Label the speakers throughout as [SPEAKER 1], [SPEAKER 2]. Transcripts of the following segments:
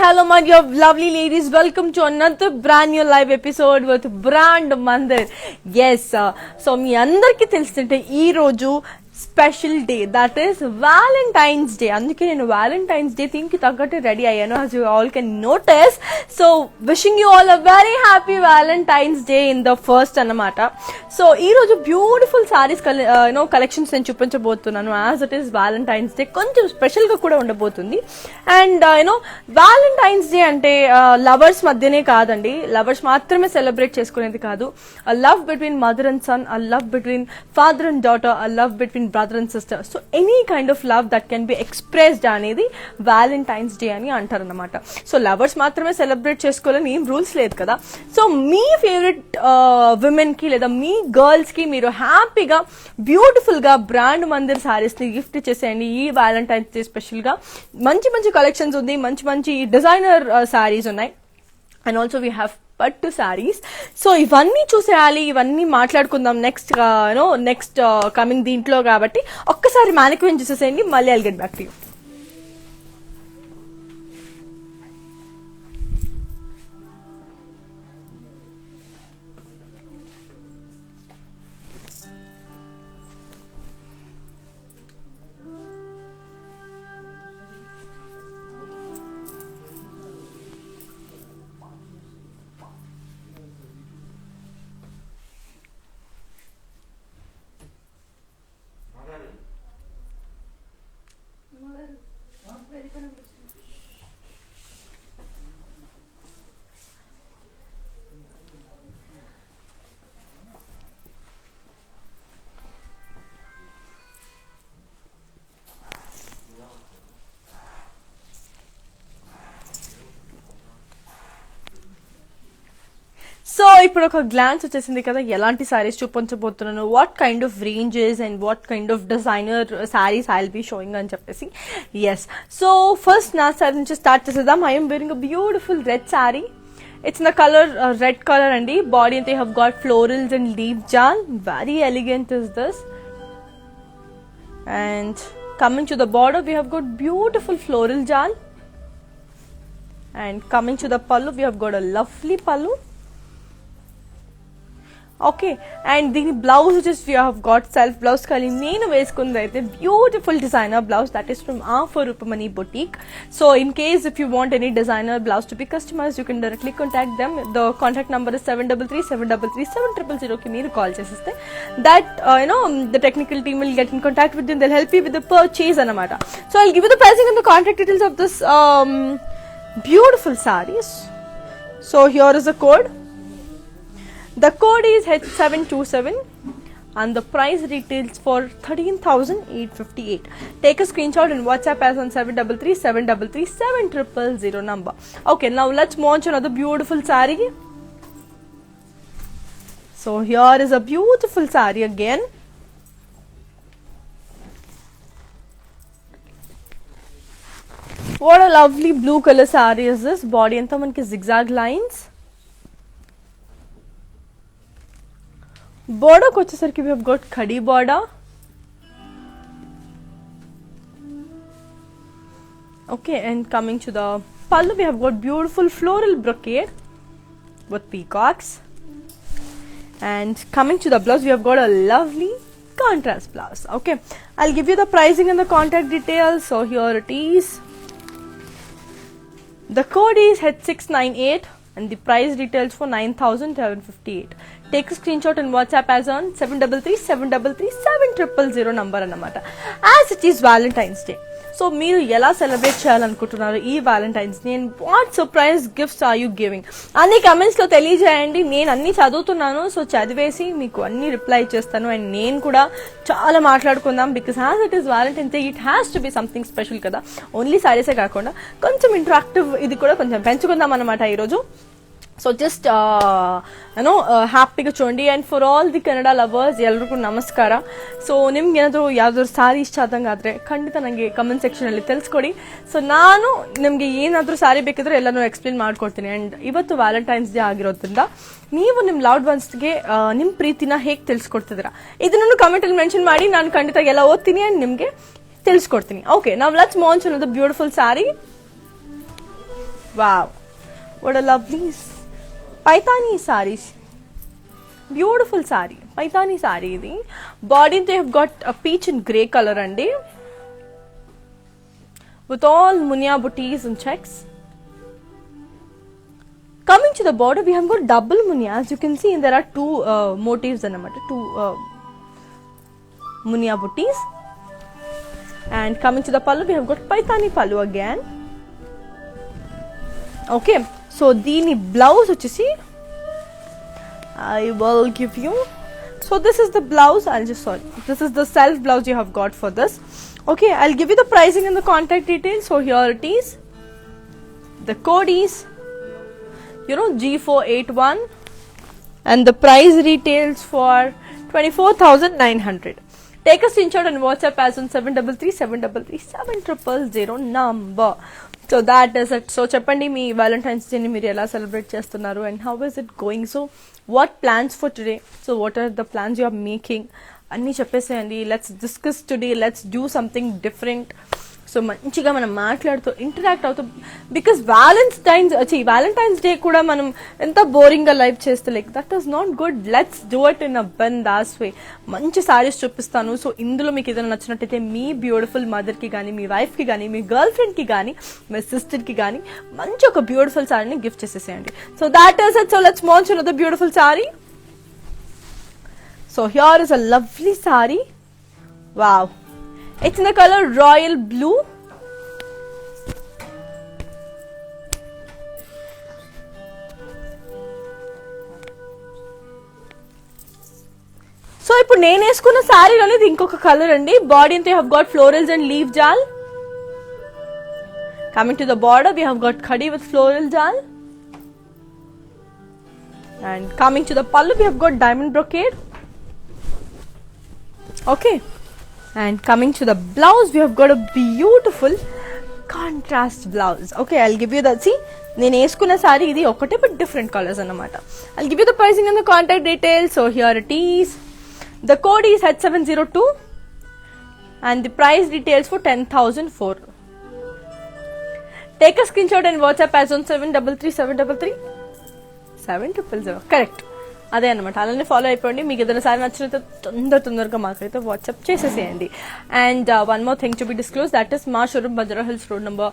[SPEAKER 1] hello my dear lovely ladies, welcome to another brand new live episode with Brand Mandir. Yes, so మీ అందరికీ తెలిసింటే ఈ రోజు special day, that is valentine's day. అందుకే నేను Valentine's day theme కి తగ్గట్టు ready అయ్యాను, as you all can notice. So wishing you all a very happy Valentine's Day in the first అన్నమాట. So ఈ రోజు బ్యూటిఫుల్ సారీస్ కలెక్షన్స్ నేను చూపించబోతున్నాను. As it is valentine's day, కొంచెం స్పెషల్ గా కూడా ఉండబోతుంది. అండ్ వ్యాలంటైన్స్ డే అంటే లవర్స్ మధ్యనే కాదండి, లవర్స్ మాత్రమే సెలబ్రేట్ చేసుకునేది కాదు. A love between mother and son, a love between father and daughter, a love between brother and sister. So any kind of love that can be expressed అనేది Valentine's day అని అంటారు అన్నమాట. So lovers మాత్రమే celebrate చేసుకోవాలని ఏం rules లేదు కదా. So మీ favourite women కి లేదా మీ గర్ల్స్ కి మీరు హ్యాపీగా బ్యూటిఫుల్ గా బ్రాండ్ మందిర్ సారీస్ ని గిఫ్ట్ చేసేయండి ఈ వ్యాలంటైన్స్ డే స్పెషల్ గా. మంచి మంచి కలెక్షన్స్ ఉంది, మంచి మంచి డిజైనర్ సారీస్ ఉన్నాయి. అండ్ ఆల్సో వీ హ్యావ్ పట్టు సారీస్. సో ఇవన్నీ చూసేయాలి, ఇవన్నీ మాట్లాడుకుందాం నెక్స్ట్ కమింగ్ దీంట్లో. కాబట్టి ఒక్కసారి మ్యానిక్విన్ చూసేసేయండి, మళ్ళీ I'll get back to you. So ఇప్పుడు ఒక గ్లాన్స్ వచ్చేసింది కదా, ఎలాంటి సారీస్ చూపించబోతున్నాను, what kind of ranges and what kind of designer saris I will be showing అని చెప్పేసి. ఎస్, సో ఫస్ట్ నా సారీ నుంచి స్టార్ట్ చేసేద్దాం. I'm wearing a beautiful red sari. It's in the colour red colour అండి. బాడీ అంతా have got florals and leave జాల్. Very elegant is this. And coming to the border, we have got beautiful floral jal. And coming to the pallu, we have got a lovely pallu. Okay, and దీని blouse వచ్చేసి we have got self blouse. కానీ నేను వేసుకుంది అయితే beautiful designer blouse, that is from offer Rupamani boutique. So in case if you want any designer blouse to be customise, you can directly contact them. The contact number is 7337337000 కి మీరు call చేసేస్తే that the technical team will get in contact with them. They'll help you with the purchase అన్నమాట. So I'll give you the pricing and the contact details of this beautiful saris. So here is the code. The code is H727 and the price retails for 13,858. Take a screenshot and WhatsApp us on 7337337000 number. Okay, now let's move on to another beautiful saree. So here is a beautiful saree again. What a lovely blue color saree is this. Body anta manki zigzag lines. Border వచ్చేసరికి we have got khadi border. Okay, and coming to the pallu, we have got beautiful floral brocade with peacocks. And coming to the blouse, we have got a lovely contrast blouse. Okay, I'll give you the pricing and the contact details. So here it is. The code is H698 and the price details for 9,758. Take a screenshot and WhatsApp as on 7337337000 number అన్నమాట. As it is Valentine's Day, so మీరు ఎలా celebrate చేయాలనుకుంటున్నారు ఈ Valentine's day? What surprise gifts are you giving అన్ని comments లో తెలియజేయండి. నేను అన్ని చదువుతున్నాను, సో చదివేసి మీకు అన్ని రిప్లై చేస్తాను. అండ్ నేను కూడా చాలా మాట్లాడుకుందాం, because as it is valentine's day, it has to be something special కదా. ఓన్లీ సారీసే కాకుండా కొంచెం ఇంటరాక్టివ్ ఇది కూడా కొంచెం పెంచుకుందాం అన్నమాట ఈరోజు. ಸೊ ಜಸ್ಟ್ ಹ್ಯಾಪಿಗೆ ಚೂಡಿ. And for all the Kannada lovers ಎಲ್ರಿಗೂ ನಮಸ್ಕಾರ. ಸೊ ನಿಮ್ಗೆ ಏನಾದರೂ ಯಾವ್ದಾದ್ರು ಸಾರಿ ಇಷ್ಟ ಆದಂಗಾದರೆ ಖಂಡಿತ ನನಗೆ ಕಮೆಂಟ್ ಸೆಕ್ಷನಲ್ಲಿ ತಿಳಿಸ್ಕೊಡಿ. ಸೊ ನಾನು ನಿಮಗೆ ಏನಾದರೂ ಸಾರಿ ಬೇಕಿದ್ರೆ ಎಲ್ಲನೂ ಎಕ್ಸ್ಪ್ಲೇನ್ ಮಾಡ್ಕೊಡ್ತೀನಿ. ಆ್ಯಂಡ್ ಇವತ್ತು ವ್ಯಾಲೆಂಟೈನ್ಸ್ ಡೇ ಆಗಿರೋದ್ರಿಂದ ನೀವು ನಿಮ್ಮ ಲವ್ಡ್ ಒನ್ಸ್ಗೆ ನಿಮ್ಮ ಪ್ರೀತಿನ ಹೇಗೆ ತಿಳಿಸ್ಕೊಡ್ತಿದ್ದೀರಾ ಇದನ್ನು ಕಮೆಂಟಲ್ಲಿ ಮೆನ್ಷನ್ ಮಾಡಿ. ನಾನು ಖಂಡಿತ ಎಲ್ಲ ಓದ್ತೀನಿ ಆ್ಯಂಡ್ ನಿಮಗೆ ತಿಳಿಸ್ಕೊಡ್ತೀನಿ. ಓಕೆ, ನಾವು let's move on to the beautiful sari. Wow, what a lovely Paithani sarees. Beautiful saree, Paithani saree idi. Body they have got a peach and grey color andi, with all munia booties and checks. Coming to the border, we have got double munia. As you can see, there are two motifs anamata, two munia booties. And coming to the pallu, we have got Paithani pallu again. Okay, so dini blouse vachesi I will give you. So this is the blouse. This is the self blouse you have got for this. Okay, I'll give you the pricing and the contact details. So here it is. The code is, G481, and the price retails for 24,900. Take a screenshot and WhatsApp as on 733-733-7000 number. So that is it. So చెప్పండి మీ Valentine's Day ని మీరు ఎలా celebrate చేస్తున్నారు and how is it going? So what plans for today? So what are the plans you are making? అన్నీ చెప్పేసేయండి. Let's discuss today. Let's do something different. So మంచిగా మనం మాట్లాడుతూ ఇంటరాక్ట్ అవుతూ, బికాస్ వ్యాలంటైన్స్ డే కూడా మనం ఎంత బోరింగ్ గా లైఫ్ చేస్తే like that is not good. Let's do it in a bindaas way. మంచి సారీస్ చూపిస్తాను. సో ఇందులో మీకు ఏదైనా నచ్చినట్టయితే మీ బ్యూటిఫుల్ మదర్ కి కానీ, మీ వైఫ్ కి కానీ, మీ గర్ల్ ఫ్రెండ్ కి కానీ, మీ సిస్టర్ కి కానీ మంచి ఒక బ్యూటిఫుల్ సారీని గిఫ్ట్ చేసేసేయండి. So that is it. So let's launch another beautiful sari. So here is a lovely sari. Wow, it's in the color royal blue. So ఇప్పుడు నేను వేసుకున్న సారీలోనే ఇది ఇంకొక కలర్ అండి. బాడీ అంతా have got florals and leaf jal. Coming to the border, we have got khadi with floral jal. And coming to the pallu, we have got diamond brocade. Okay. And coming to the blouse, we have got a beautiful contrast blouse. Okay, I'll give you that. See, నేను వేసుకున్న sorry ఇది ఒకటే but different colours అన్నమాట. I'll give you the pricing and the contact details. So here it is. The code is H702 and the price details for 10,004. Take a screenshot and WhatsApp as on 733-733-7000. Correct. అదే అనమాట, అలానే follow అయిపోండి. మీకు ఏదైనా sorry నచ్చినట్టు తొందరగా మాకైతే WhatsApp చేసేసేయండి. And one more thing to be disclose, that is మా showroom Banjara Hills road number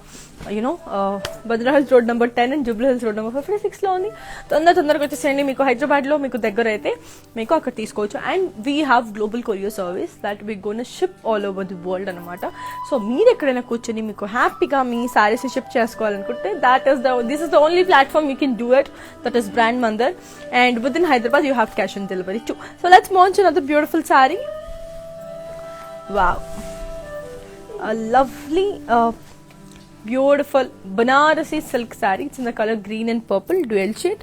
[SPEAKER 1] Banjara Hills road number 10 and Jubilee Hills road number 56 లో ఉంది. తొందరగా వచ్చేసేయండి. మీకు హైదరాబాద్ లో మీకు దగ్గర అయితే మీకు అక్కడ తీసుకోవచ్చు. And we have global courier service that we gonna ship all over the world అనమాట. సో మీరు ఎక్కడైనా కూర్చొని మీకు హ్యాపీగా మీ సారీస్ షిప్ చేసుకోవాలనుకుంటే this is the only platform you can do it. That is brand Mandar. And within Hyderabad you have cash on delivery too. So let's launch another beautiful saree. Wow, a lovely beautiful Banarasi silk saree. It's in the color green and purple dual shade.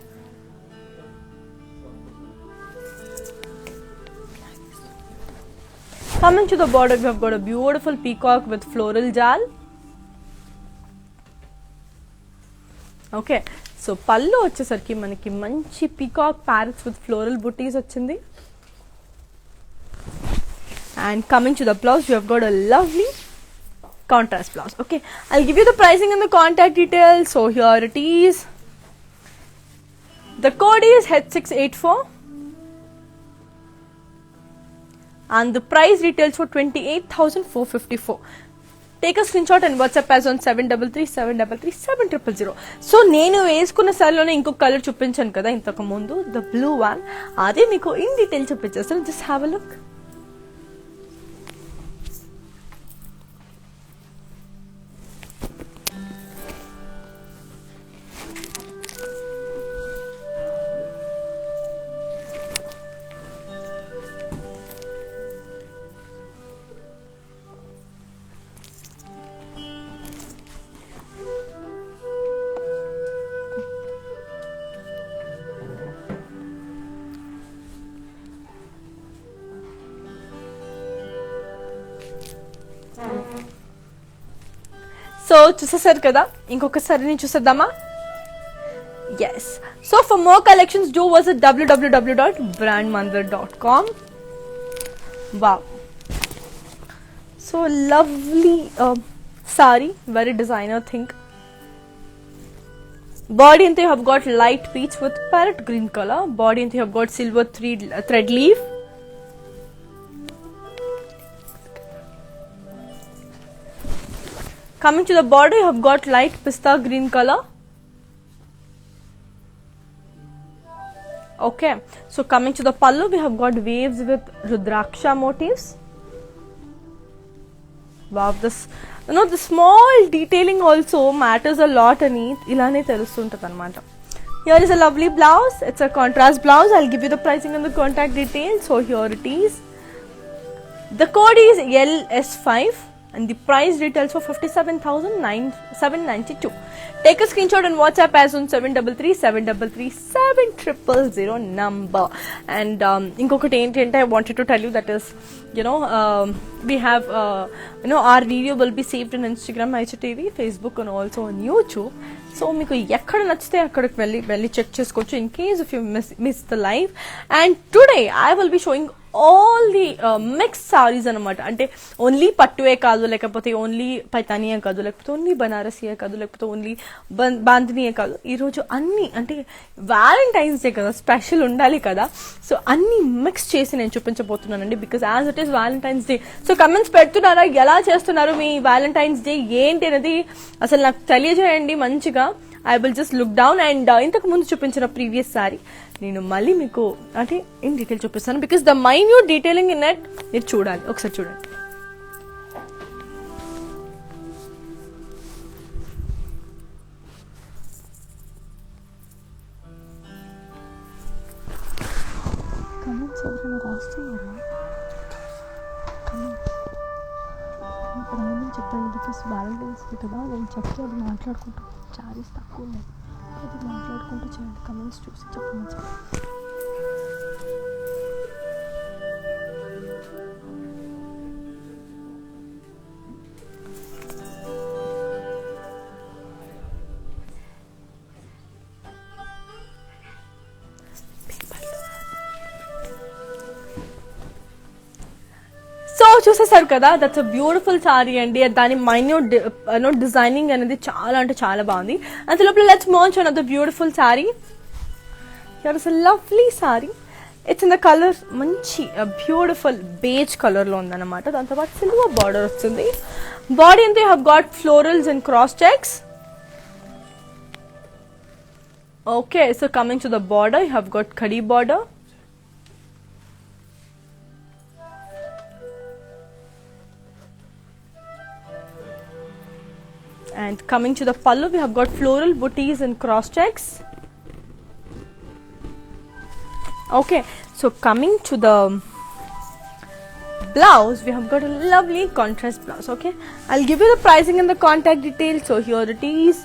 [SPEAKER 1] Coming to the border, we have got a beautiful peacock with floral jal. Okay, so పళ్ళు వచ్చేసరికి మనకి మంచి peacock parrots with floral బుటీస్ వచ్చింది. And coming to the blouse, you have got a lovely contrast blouse. Okay, I give you the pricing and the contact details. So here it is. The code is H684 and the price retails for 28,454. Take a screenshot and WhatsApp as on 733-733-7000. So నేను వేసుకున్న సారీలోనే ఇంకొక colour చూపించాను కదా ఇంతకు ముందు, the blue one. అదే మీకు in detail చూపించేస్తాను. Just have a look. So చూసేసారు కదా, ఇంకొకసారి నేను చూసేద్దామా? Yes. So for more collections do visit www.brandmandar.com. Wow, so lovely sari, very designer thing. Body and you have got light peach with parrot green color. Body and you have got silver thread leaf. Coming to the border, you have got light pista green color. Okay, so coming to the pallu, we have got waves with rudraksha motifs. Wow, this, the small detailing also matters a lot ani ilane telustuntadi anamata. Here is a lovely blouse. It's a contrast blouse. I'll give you the pricing and the contact details. So here it is. The code is LS5 and the price retails for 57,792. Take a screenshot and WhatsApp as on 733-733-7000 number. And inkokati enti I wanted to tell you that is, we have, our video will be saved on Instagram, IGTV, Facebook and also on YouTube. So మీకు ఎక్కడ నచ్చితే అక్కడికి వెళ్ళి check చేసుకోవచ్చు in case if you miss the live. And today I will be showing all the mixed sarees అనమాట. అంటే only పట్టువే కాదు, లేకపోతే ఓన్లీ పైతానియే కాదు, లేకపోతే ఓన్లీ బనారసియే కాదు, లేకపోతే ఓన్లీ బాందినియే కాదు. ఈరోజు అన్ని అంటే వ్యాలంటైన్స్ డే కదా, స్పెషల్ ఉండాలి కదా, సో అన్ని మిక్స్ చేసి నేను చూపించబోతున్నానండి. Because as it is valentine's day. So comments పెడుతున్నారా, ఎలా చేస్తున్నారు మీ వ్యాలంటైన్స్ డే ఏంటి అనేది అసలు నాకు తెలియజేయండి మంచిగా. I will just look down. And ఇంతకు ముందు చూపించిన ప్రీవియస్ సారీ నేను మళ్ళీ మీకు అంటే ఇన్ డీటెయిల్ చూపిస్తాను. Because the minute detailing in net మీరు చూడాలి, ఒకసారి చూడండి. చెప్పండి, బికాస్ వ్యాలంటైన్స్ డే కదా, నేను చెప్తే అది మాట్లాడుకుంటూ చార్జెస్ తక్కువ ఉన్నాయి, అది మాట్లాడుకుంటూ చేయండి. కమెంట్స్ చూసి చెప్పండి. సో చూసేసారు కదా, దట్స్ అ బ్యూటిఫుల్ సారీ అండి. దాని మైన్యూట్ డిజైనింగ్ అనేది చాలా అంటే చాలా బాగుంది. అంత లోపల let's move on the beautiful sari. Here is a lovely sorry. It's in the colour మంచి బ్యూటిఫుల్ బేజ్ కలర్ లో ఉందన్నమాట. దాంతో పాటు సిల్వర్ బార్డర్ వస్తుంది. బాడీ అంతా you have got florals and cross checks. Okay, so coming to the border, you have got khadi border. And coming to the pallu, we have got floral booties and cross checks. Okay, so coming to the blouse, we have got a lovely contrast blouse. Okay, I'll give you the pricing and the contact details. So here it is.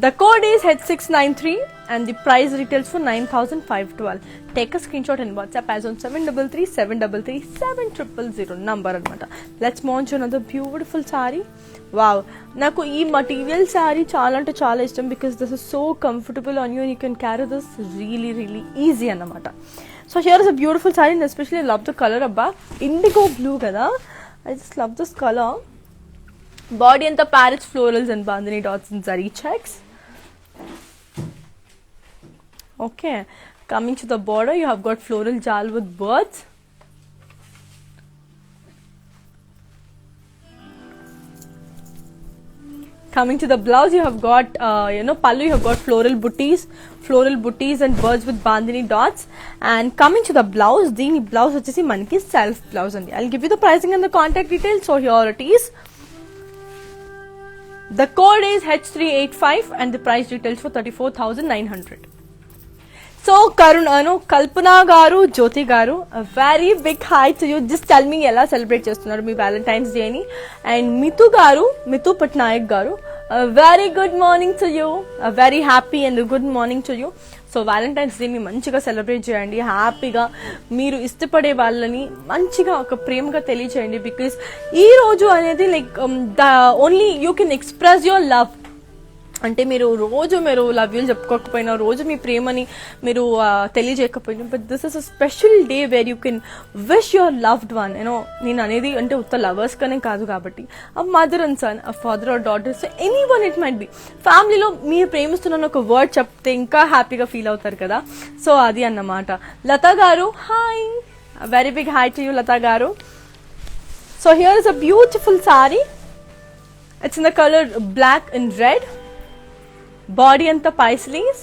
[SPEAKER 1] The code is H693 and the price retails for 9,512. Take a screenshot and WhatsApp as on 733-733-7000 number anamata. Let's move on to another beautiful saree. Wow, naku ee material saree chaala ante chaala ishtam because this is so comfortable on you and you can carry this really really easy anamata. So here is a beautiful saree and especially I love the color abba, indigo blue kada. I just love this color. Body and the parrots, florals and bandhani dots and zari checks. Okay, coming to the border, you have got floral jal with birds. Coming to the blouse, you have got pallu, you have got floral booties and birds with bandhani dots. And coming to the blouse, the blouse vachesi manaki self blouse andi. I'll give you the pricing and the contact details. So here it is. The code is H385 and the price retails for 34,900. So Kalpana garu, Jyoti garu, a very big hi to you. Just tell me ela celebrate chestunaru me Valentine's Day ni. And Mithu Patnaik garu, a very good morning to you. A very happy and a good morning to you. So valentine's day మీ మంచిగా celebrate చేయండి, హ్యాపీగా మీరు ఇష్టపడే వాళ్ళని మంచిగా ఒక ప్రేమగా తెలియచేయండి. బికాస్ ఈ రోజు అనేది like the only you can express your love అంటే మీరు రోజు మీరు లవ్ యూలు చెప్పుకోకపోయినా, రోజు మీ ప్రేమని మీరు తెలియజేయకపోయినా, but this is a special day where you can wish your loved one. నేను అనేది అంటే ఉత్త లవర్స్ కనే కాదు కాబట్టి, a mother and son, a father or daughter, so any one it might be. ఫ్యామిలీలో మీరు ప్రేమిస్తున్న ఒక వర్డ్ చెప్తే ఇంకా హ్యాపీగా ఫీల్ అవుతారు కదా. సో అది అన్నమాట. లతా గారు, hi, very big hi to you Latha గారు. So here is a beautiful sari. It's in the colour black and red. Body anta paisleys.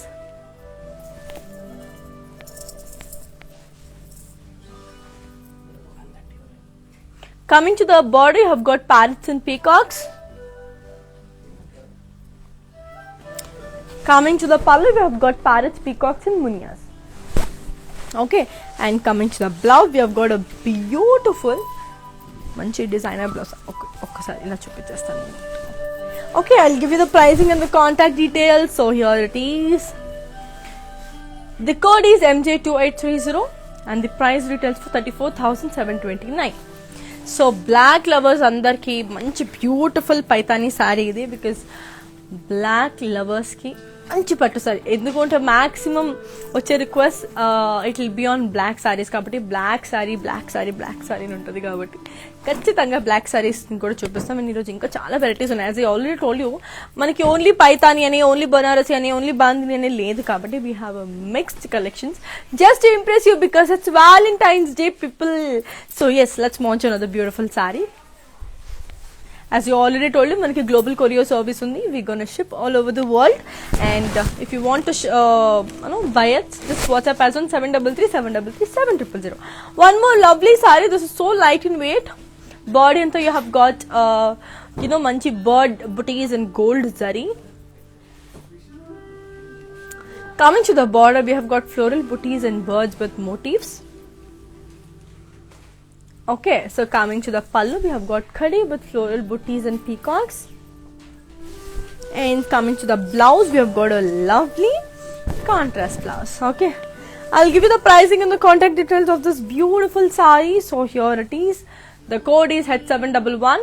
[SPEAKER 1] Coming to the border, you have got parrots and peacocks. Coming to the pallu, we have got parrots, peacocks and munias. Okay, and coming to the blouse, we have got a beautiful manchi designer blouse. Okay, okkasari ila chupichestanu. Okay, I'll give you the pricing and the contact details. So here it is. The code is MJ2830 and the price retails for 34,729. So black lovers andarki manchi beautiful paitani saree idi, because black lovers ki మంచి పట్టు sorry. ఎందుకంటే maximum వచ్చే request it will be on black saris కాబట్టి black sorry అని ఉంటుంది కాబట్టి ఖచ్చితంగా black saris కూడా చూపిస్తాం. అండ్ ఈరోజు ఇంకా చాలా వెరైటీస్ ఉన్నాయి. As I already told you, మనకి ఓన్లీ పైతాని అని, ఓన్లీ బనారసి అని, ఓన్లీ బాందిని అని లేదు కాబట్టి we have a mixed collections just to impress you because it's Valentine's day people. So yes, let's launch another beautiful sari. As you already told you, manaki global courier service undi. We're gonna ship all over the world, and if you want to buy it, just WhatsApp us on 733-733-7000. One more lovely saree. This is so light in weight. Body anta you have got manchi bird booties and gold zari. Coming to the border, we have got floral booties and birds with motifs. Okay, so coming to the pallu, we have got khadi with floral booties and peacocks. And coming to the blouse, we have got a lovely contrast blouse. Okay, I'll give you the pricing and the contact details of this beautiful saree. So here it is. The code is H711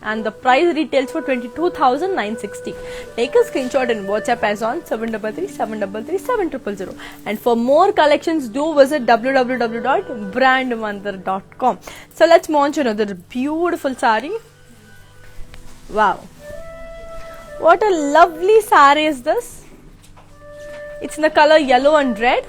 [SPEAKER 1] and the price retails for 22,960. Take a screenshot and WhatsApp us on 733-733-7000. And for more collections, do visit www.brandmandar.com. So let's launch another beautiful saree. Wow, what a lovely saree is this. It's in the color yellow and red.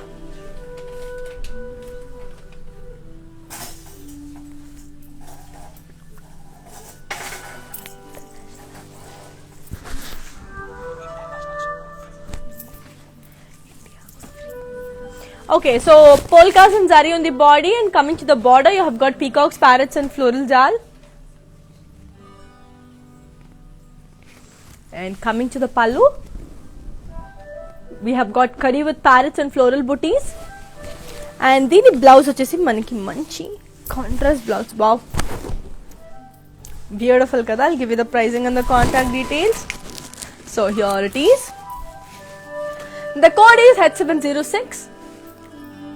[SPEAKER 1] Okay, so polkas and zari on the body, and coming to the border, you have got peacocks, parrots and floral jal. And coming to the pallu, we have got curry with parrots and floral booties. And the blouse vachesi manaki manchi contrast blouse. Wow, beautiful kada. I'll give you the pricing and the contact details. So here it is. The code is H706.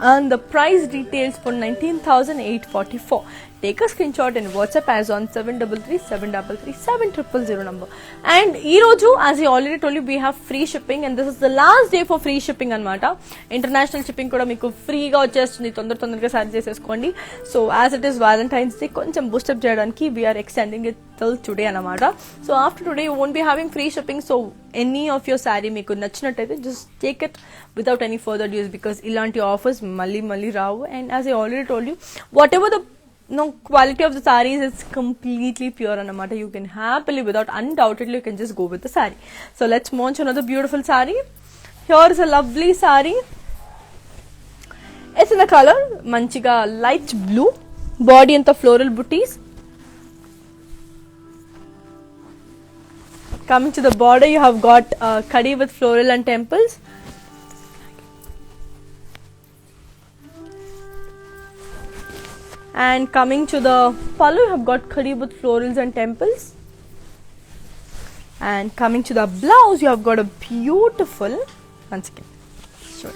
[SPEAKER 1] And the price details for 19,844. Take a screenshot and WhatsApp as on 733-733-7000 number. And ee roju, as I already told you, we have free shipping, and this is the last day for free shipping anamata. International shipping kuda meeku free ga vachestundi. Tondaraga sarch cheseskondi. So as it is Valentine's Day, koncham boost up cheyadaniki we are extending it till today anamata. So after today you won't be having free shipping. So any of your saree meeku nachinataithe just take it without any further use, because ilanti offers malli raavu. And as I already told you, whatever the quality of the sarees is completely pure anamata. You can happily, without undoubtedly, you can just go with the saree. So let's launch another beautiful saree. Here is a lovely saree. It's in the color manchiga light blue. Body and the floral booties. Coming to the border, you have got khadi with floral and temples. And coming to the pallu, you have got khadi with florals and temples. And coming to the blouse, you have got a beautiful, once again, sure,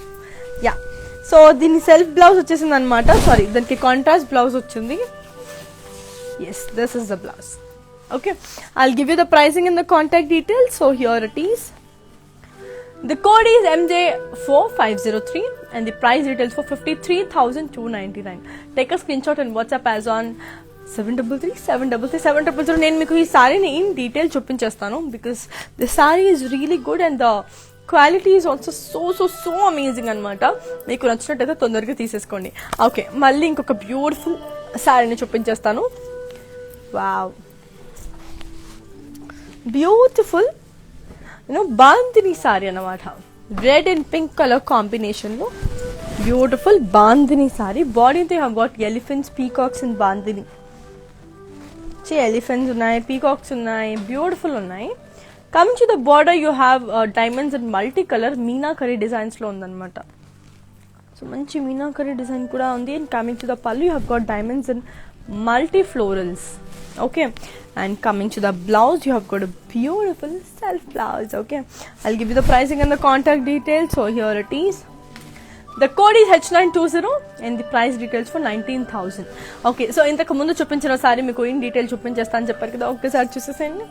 [SPEAKER 1] yeah. So dini self blouse vachesindi anamata. Sorry, daniki contrast blouse vachindi. Yes, this is the blouse. Okay, I'll give you the pricing and the contact details. So here it is. The code is MJ4503 and the price retails for 53,299. Take a screenshot and WhatsApp as on 733-733-700. నేను మీకు ఈ సారీని in detail చూపించేస్తాను because the sorry is really good and the quality is also so amazing అనమాట. మీకు నచ్చినట్టయితే తొందరగా తీసేసుకోండి. ఓకే, మళ్ళీ ఇంకొక బ్యూటిఫుల్ సారీని చూపించేస్తాను. వావ్, బ్యూటిఫుల్ బాందిని సారీ అన్నమాట. Red and pink colour combination లో బ్యూటిఫుల్ బాందిని సారీ. బాడీతో have got elephants, peacocks and bandhani. Elephants ఉన్నాయి, పీకాక్స్ ఉన్నాయి, బ్యూటిఫుల్ ఉన్నాయి. Coming to the border you have diamonds and multi colour meenakari designs లో ఉందన్నమాట. సో మంచి మీనాకరీ డిజైన్ కూడా ఉంది. And coming to the pallu you have got diamonds and multi florals. Okay, and coming to the blouse you have got a beautiful self blouse. Okay, I'll give you the pricing and the contact details. So here it is. The code is H920 and the price details for 19,000. Okay, so ఇంతకు ముందు చూపించిన sorry మీకు in detail చూపించేస్తాను చెప్పారు కదా, ఒక్కసారి చూసేసేయండి.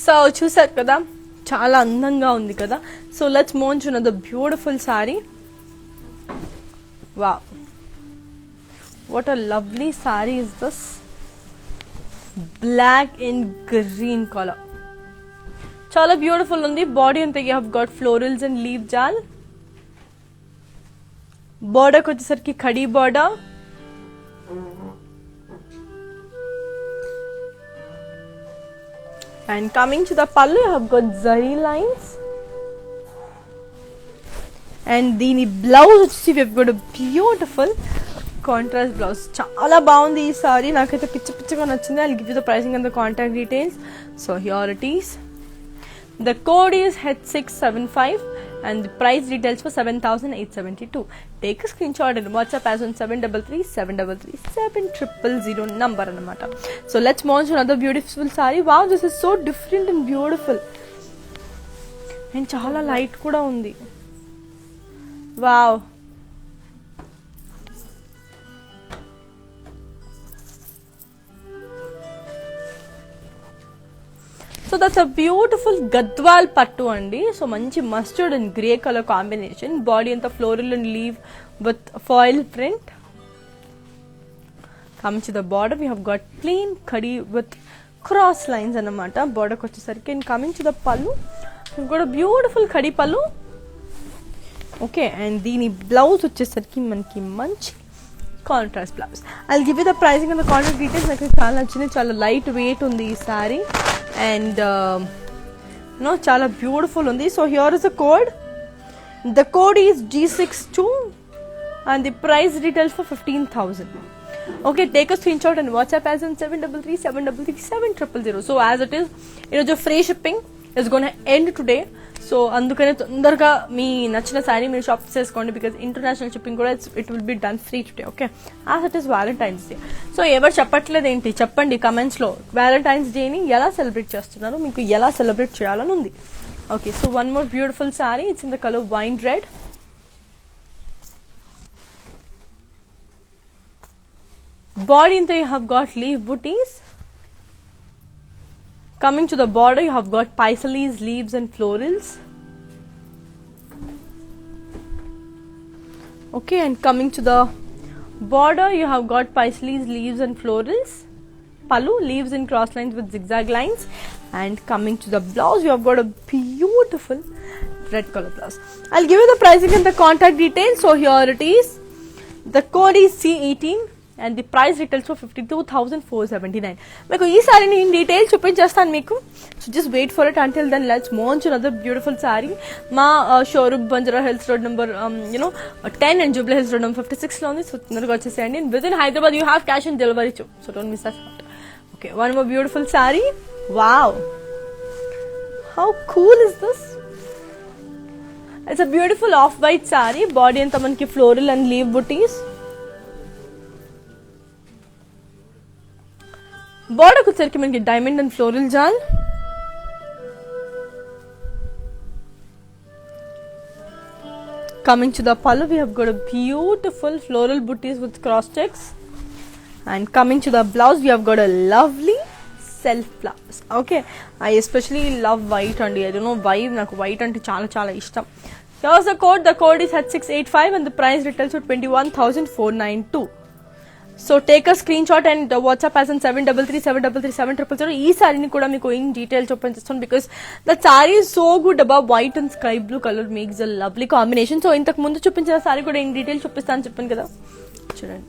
[SPEAKER 1] So చూసారు కదా, చాలా అందంగా ఉంది కదా. So let's move to another beautiful sari. Wow, what a lovely sari is this. Black and green colour, చాలా బ్యూటిఫుల్ ఉంది. బాడీ అంతా you have got florals and leave జాల్. బోర్డర్కి వచ్చేసరికి khadi border. And coming to the pallu, you have got zari lines. And దీని blouse వచ్చి we have got a beautiful contrast blouse. చాలా బాగుంది ఈ సారీ, నాకైతే పిచ్చగా నచ్చింది. I'll give you the pricing and the contact details. So here it is. The code is H675 and the price details for 7,872. Take a screenshot and WhatsApp as on 733-733-700 number anamata. So let's move on to another beautiful saree. Wow, this is so different and beautiful. And chaala light kuda undi. Wow. So that's a beautiful Gadwal pattu andi. So manchi mustard and grey color combination. Body anta floral and leaf with foil print. Come to the border, we have got plain khadi with cross lines anamata. Border kochesariki. And coming to the pallu, we've got a beautiful khadi pallu. Okay, and dini blouse vachesariki manki manchi contrast blouse. I'll give you the pricing and the contact details. Like chaala nachindi, chaala light weight undi ee saree. And చాలా beautiful ఉంది. So here is the code. The code is G62 and the price retails for 15,000. Okay, take a screenshot and WhatsApp as on 733-733-700. So as it is, your free shipping is going to end today. So అందుకనే తొందరగా మీ నచ్చిన శారీ మీరు shop చేసుకోండి because international shipping కూడా it will be done free today. Okay, as it is valentine's day. So ఎవరు చెప్పట్లేదు ఏంటి చెప్పండి కమెంట్స్లో. వ్యాలంటైన్స్ డేని ఎలా సెలబ్రేట్ చేస్తున్నారు, మీకు ఎలా సెలబ్రేట్ చేయాలని ఉంది. Okay, so one more beautiful sari. It's in the colour wine red. Body into you have got leaf booties. Coming to the border, you have got paisalis, leaves and florals. Okay, and coming to the border, you have got paisalis, leaves and florals. Pallu, leaves in cross lines with zigzag lines. And coming to the blouse, you have got a beautiful red color blouse. I'll give you the pricing and the contact details. So here it is. The code is C18 and the price retails for 52,479. మీకు ఈ సారీని in detail చూపించేస్తాను మీకు. So just wait for it until then let's move on to another beautiful sari. మా showroom Banjara Hills road number 10 and Jubilee Hills road number 56 లో ఉంది. So తొందరగా వచ్చేసేయండి. With in Hyderabad you have cash on delivery too, so don't miss that. Okay, one more beautiful sari. Wow, how cool is this? It's a beautiful off white sari. Body అంతా మనకి floral and leave butis. బోర్డర్కి వచ్చరికి మనకి diamond and floral jaal. Coming to the pallu, we have got a beautiful floral booties with cross checks. And coming to the blouse, we have got a lovely self blouse. Okay, I especially love white and I don't know why, naku white ante chaala chaala ishtam. Here's the code. The code is at 685 and the price retails for 21,492. So take a screen shot and WhatsApp as 7337337000. ఈ సారీని కూడా మీకు in detail చూపించేస్తాను because the sorry is so good about white and sky blue colour makes a lovely combination. So ఇంతకు ముందు చూపించిన సారీ కూడా in detail చూపిస్తాను చెప్పాను కదా, చూడండి.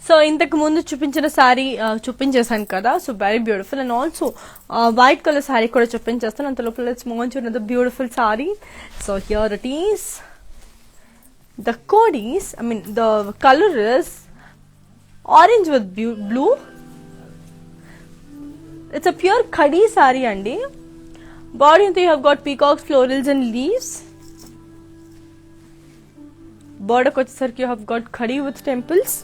[SPEAKER 1] సో ఇంతకు ముందు చూపించిన సారీ చూపించేసాను కదా, so very beautiful. And also white colour sari కూడా చూపించేస్తాను. అంత లోపల let's move on to another beautiful sari. So here it is. The code is, I mean the colour is orange with blue. It's a pure khadi sari అండి. Body అంతా you have got peacocks, florals and leaves. బోర్డర్కి వచ్చేసరికి you have got khadi with temples.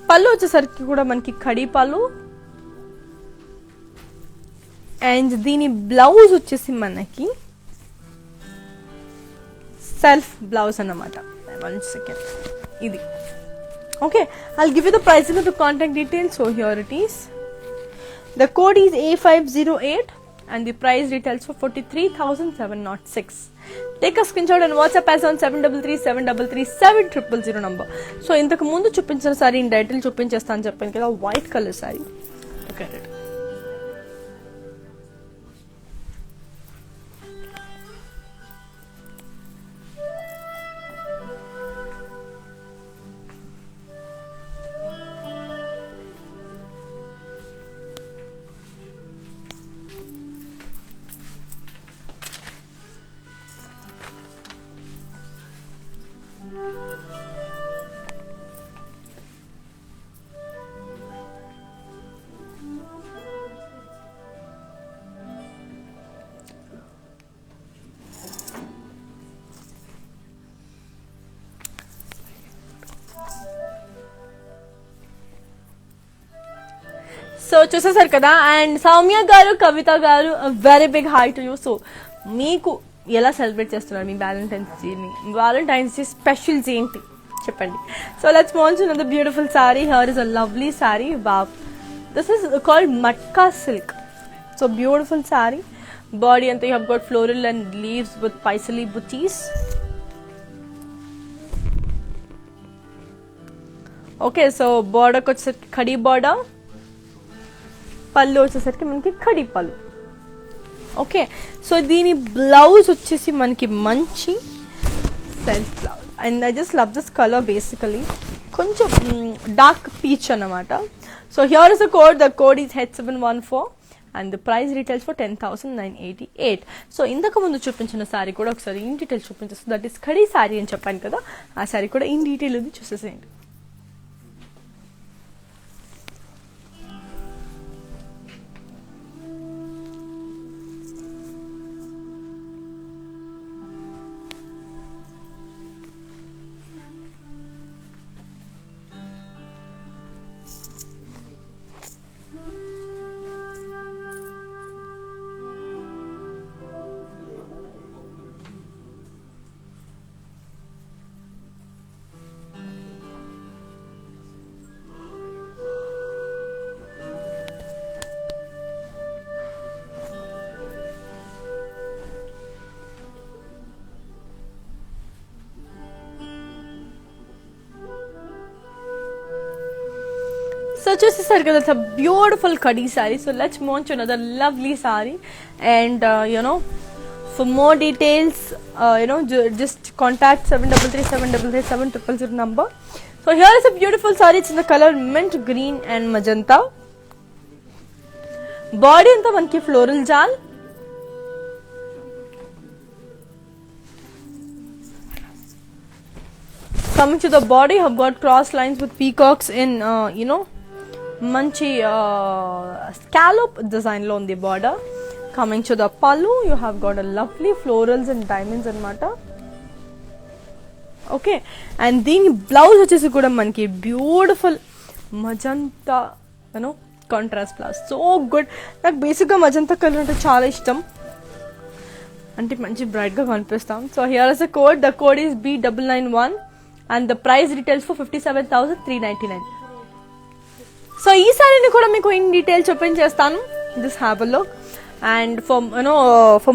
[SPEAKER 1] Pallu వచ్చేసరికి కూడా మనకి ఖడీ పళ్ళు. And దీని blouse వచ్చేసి మనకి సెల్ఫ్ బ్లౌజ్ అన్నమాట. 1 second, ఇది okay. I'll give you the pricing of the contact details. So here it is. The code is A508 and the price retails for 43,706. Take a screenshot and WhatsApp as on 7337337000 number. So ఇంతకు ముందు చూపించిన sari in detail చూపించేస్తాను చెప్పాను కదా, white colour sari. Okay, so చూసేసారు కదా. And Soumya garu, Kavitha garu, very big hi to you. So మీకు ఎలా సెలబ్రేట్ చేస్తున్నారు మీ వ్యాలంటైన్స్ డే స్పెషల్స్ ఏంటి చెప్పండి. So let's move on to another beautiful sari. Here is a lovely sari. Wow, this is called matka silk. So beautiful sari. Body అంతా you have got floral and leaves with paisley butis. Okay, so బార్డర్కి వచ్చేసరికి khadi border. పళ్ళు వచ్చేసరికి మనకి ఖడీ పళ్ళు. Okay, so దీని blouse వచ్చేసి మనకి మంచి self blouse. And I just love this colour. Basically కొంచెం డార్క్ పీచ్ అన్నమాట. So here is the code. The code is H714 and the price retails for 10,988. So ఇంతకు ముందు చూపించిన సారీ కూడా ఒకసారి ఇన్ డీటెయిల్ చూపించేస్తుంది. దట్ ఈస్ ఖడీ సారీ అని చెప్పాను కదా, ఆ సారీ కూడా ఇన్ డీటెయిల్ ఉంది, చూసేసేయండి. So చూసేసారు కదా, it's a beautiful khadi saree. So let's move on to another lovely saree. And for more details, just contact 733-733-700 number. So here is a beautiful saree. It's in the color mint green and magenta. Body anta manki floral jal. Coming to the body, have got cross lines with peacocks in manchi scallop design lo undi border. Coming to the pallu, you have got a lovely florals and diamonds anamata. Okay, and దీని blouse వచ్చేసి కూడా మనకి beautiful magenta contrast blouse. So good. నాకు బేసిక్గా magenta colour అంటే చాలా ఇష్టం, అంటే మంచి బ్రైట్గా కనిపిస్తాం. So here is the code. The code is B991 and the price retails for 57,399. So ఈ సారీని కూడా మీకు ఇన్ డీటెయిల్స్ ఓపెన్ చేస్తాను. Just have a look. And for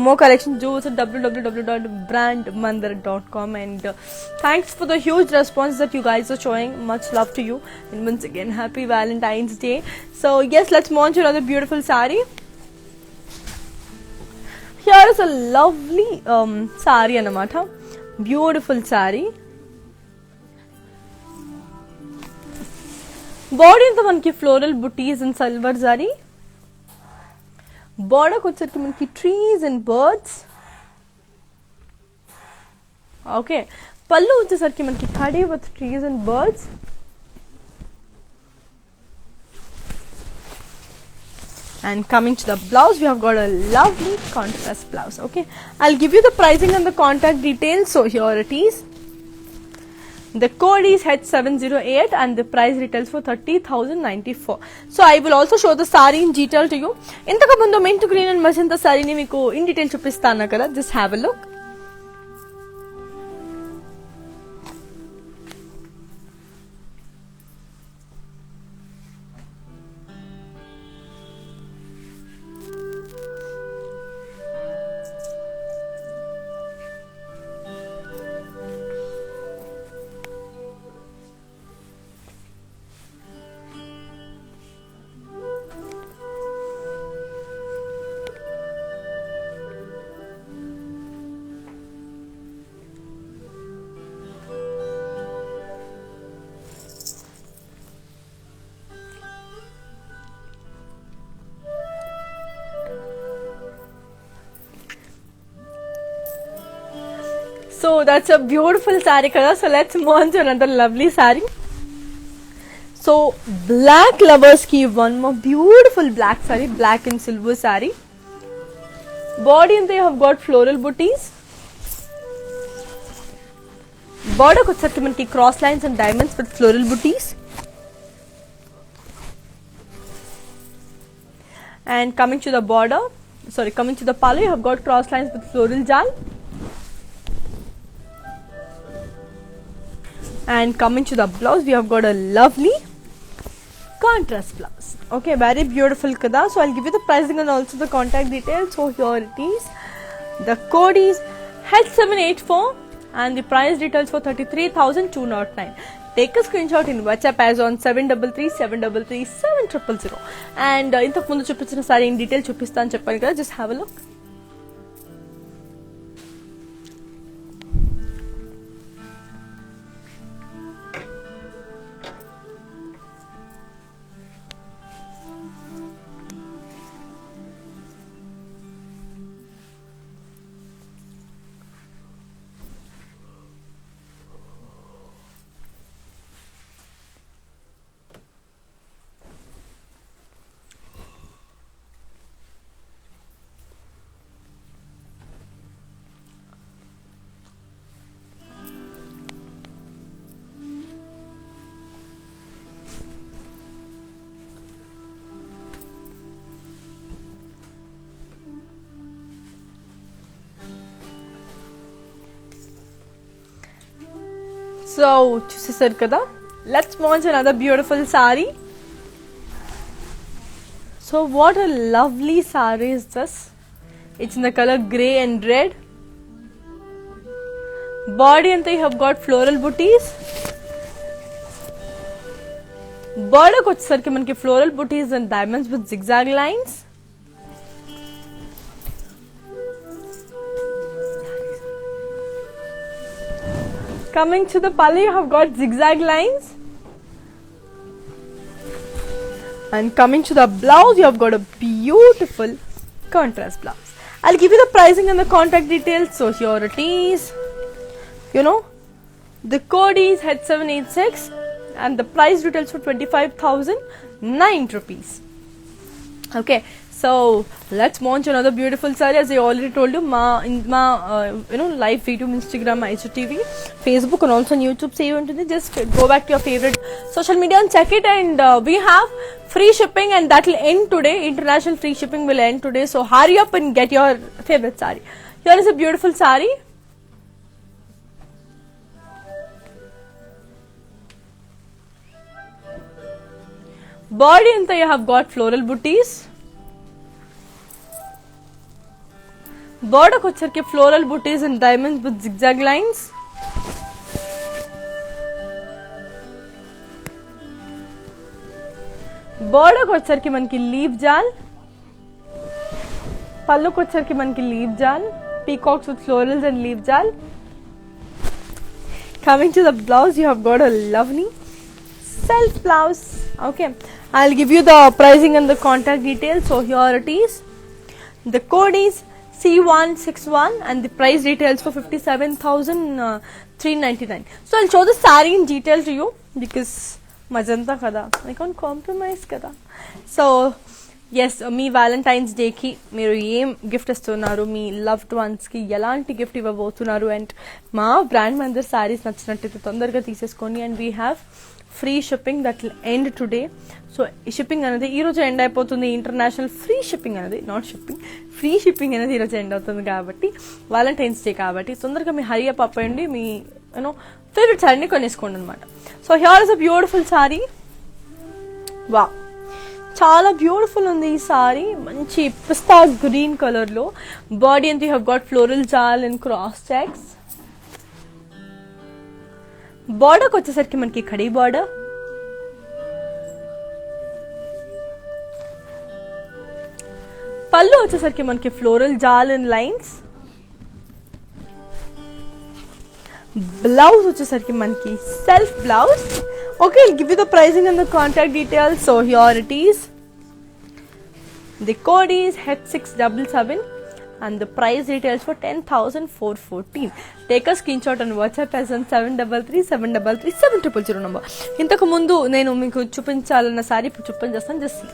[SPEAKER 1] more collections, do visit www.brandmandar.com. And thanks for the huge response that you guys are showing. Much love to you, and once again happy Valentine's Day. So yes, let's move on to another beautiful saree. Here is a lovely saree anamata. Beautiful saree. Body anta manki floral booties and silver zari. Border వచ్చేసరికి మనకి trees and birds. Okay, పళ్ళు వచ్చేసరికి మనకి khadi with trees and birds. And coming to the blouse, we have got a lovely contrast blouse. Okay, I'll give you the pricing and the contact details. So here it is. The code is H708 and the price retails for 30,094. So I will also show the saree in detail to you. Intaka mundu mint green and magenta saree ni meeku in detail chupistanu kada. Just have a look. So that's a beautiful saree kada. So let's move on to another lovely saree. So black lovers ki one more beautiful black saree, black and silver saree. Body and they have got floral booties. Border వచ్చేసరికి మనకి cross lines and diamonds with floral booties. And coming to the pallu, you have got cross lines with floral jal. And coming to the blouse, we have got a lovely contrast blouse. Okay, very beautiful kada. So I'll give you the pricing and also the contact details. So here it is. The code is H784 and the price details for 33,209. Take a screenshot in WhatsApp as on 733-733-7000. And ఇంతకు ముందు చూపించిన sari in detail చూపిస్తాను చెప్పాను కదా. Just have a look. So చూసేసారు కదా. Let's move on to another beautiful saree. So what a lovely saree is this. It's in the color grey and red. Body and you have got floral booties. బార్డర్కి వచ్చేసరికి మనకి floral butis and diamonds with zigzag lines. Coming to the pallu, you have got zigzag lines. And coming to the blouse, you have got a beautiful contrast blouse. I'll give you the pricing and the contact details. So here it is. You know, the code is H786 and the price retails for 25,009 rupees. Okay, so let's launch another beautiful saree. As I already told you, live video Instagram, IGTV, Facebook and also on YouTube. Say you want to just go back to your favorite social media and check it. And we have free shipping, and that will end today. International free shipping will end today. So hurry up and get your favorite saree. Here is a beautiful saree. Body anta you have got floral booties. Border వచ్చరికి floral butis and diamonds with zigzag lines. బోర్డర్కి వచ్చరికి మనకి leave jaal, పళ్ళుకి వచ్చరికి మనకి leave jaal, peacocks with florals and leave jaal. Coming to the blouse, you have got a lovely self blouse. Okay, I'll give you the pricing and the contact details. So here it is. The code is C161 and the price details for 57,399. So I'll show the saree in detail to you because magenta kada, I can't compromise kada. So yes, me Valentine's డేకి మీరు ఏం gift ఇస్తున్నారు, మీ loved వన్స్కి ఎలాంటి gift ఇవ్వబోతున్నారు, and మా brand Mandar saris నచ్చినట్టయితే తొందరగా తీసేసుకోండి. And we have free shipping that will end today. So ఈ షిప్పింగ్ అనేది ఈరోజు ఎండ్ అయిపోతుంది. ఇంటర్నేషనల్ ఫ్రీ షిప్పింగ్ అనేది, నాట్ షిప్పింగ్, ఫ్రీ షిప్పింగ్ అనేది ఈరోజు ఎండ్ అవుతుంది కాబట్టి, వ్యాలంటైన్స్ డే కాబట్టి తొందరగా మీ హరీ అప్ అవ్వండి, మీ ఫేవరెట్ శారీని కొనేసుకోండి అనమాట. So here is a beautiful sari. వా, చాలా బ్యూటిఫుల్ ఉంది ఈ సారీ. మంచి పిస్తా గ్రీన్ కలర్ లో బాడీ అంతా you have got floral jaal and cross checks. బార్డర్కి వచ్చేసరికి మనకి ఖడీ బార్డర్, పళ్ళు వచ్చేసరికి మనకి floral jaal and lines. Blouse వచ్చేసరికి మనకి self blouse. Okay, I'll give you the pricing and the contact details. So here it is. The code is H677 and the price details for 10,414. Take a screenshot and WhatsApp as on 733-733-7000 number. ఇంతకు ముందు నేను మీకు చూపించాలన్న sorry ఇప్పుడు చూపించేస్తాను. Just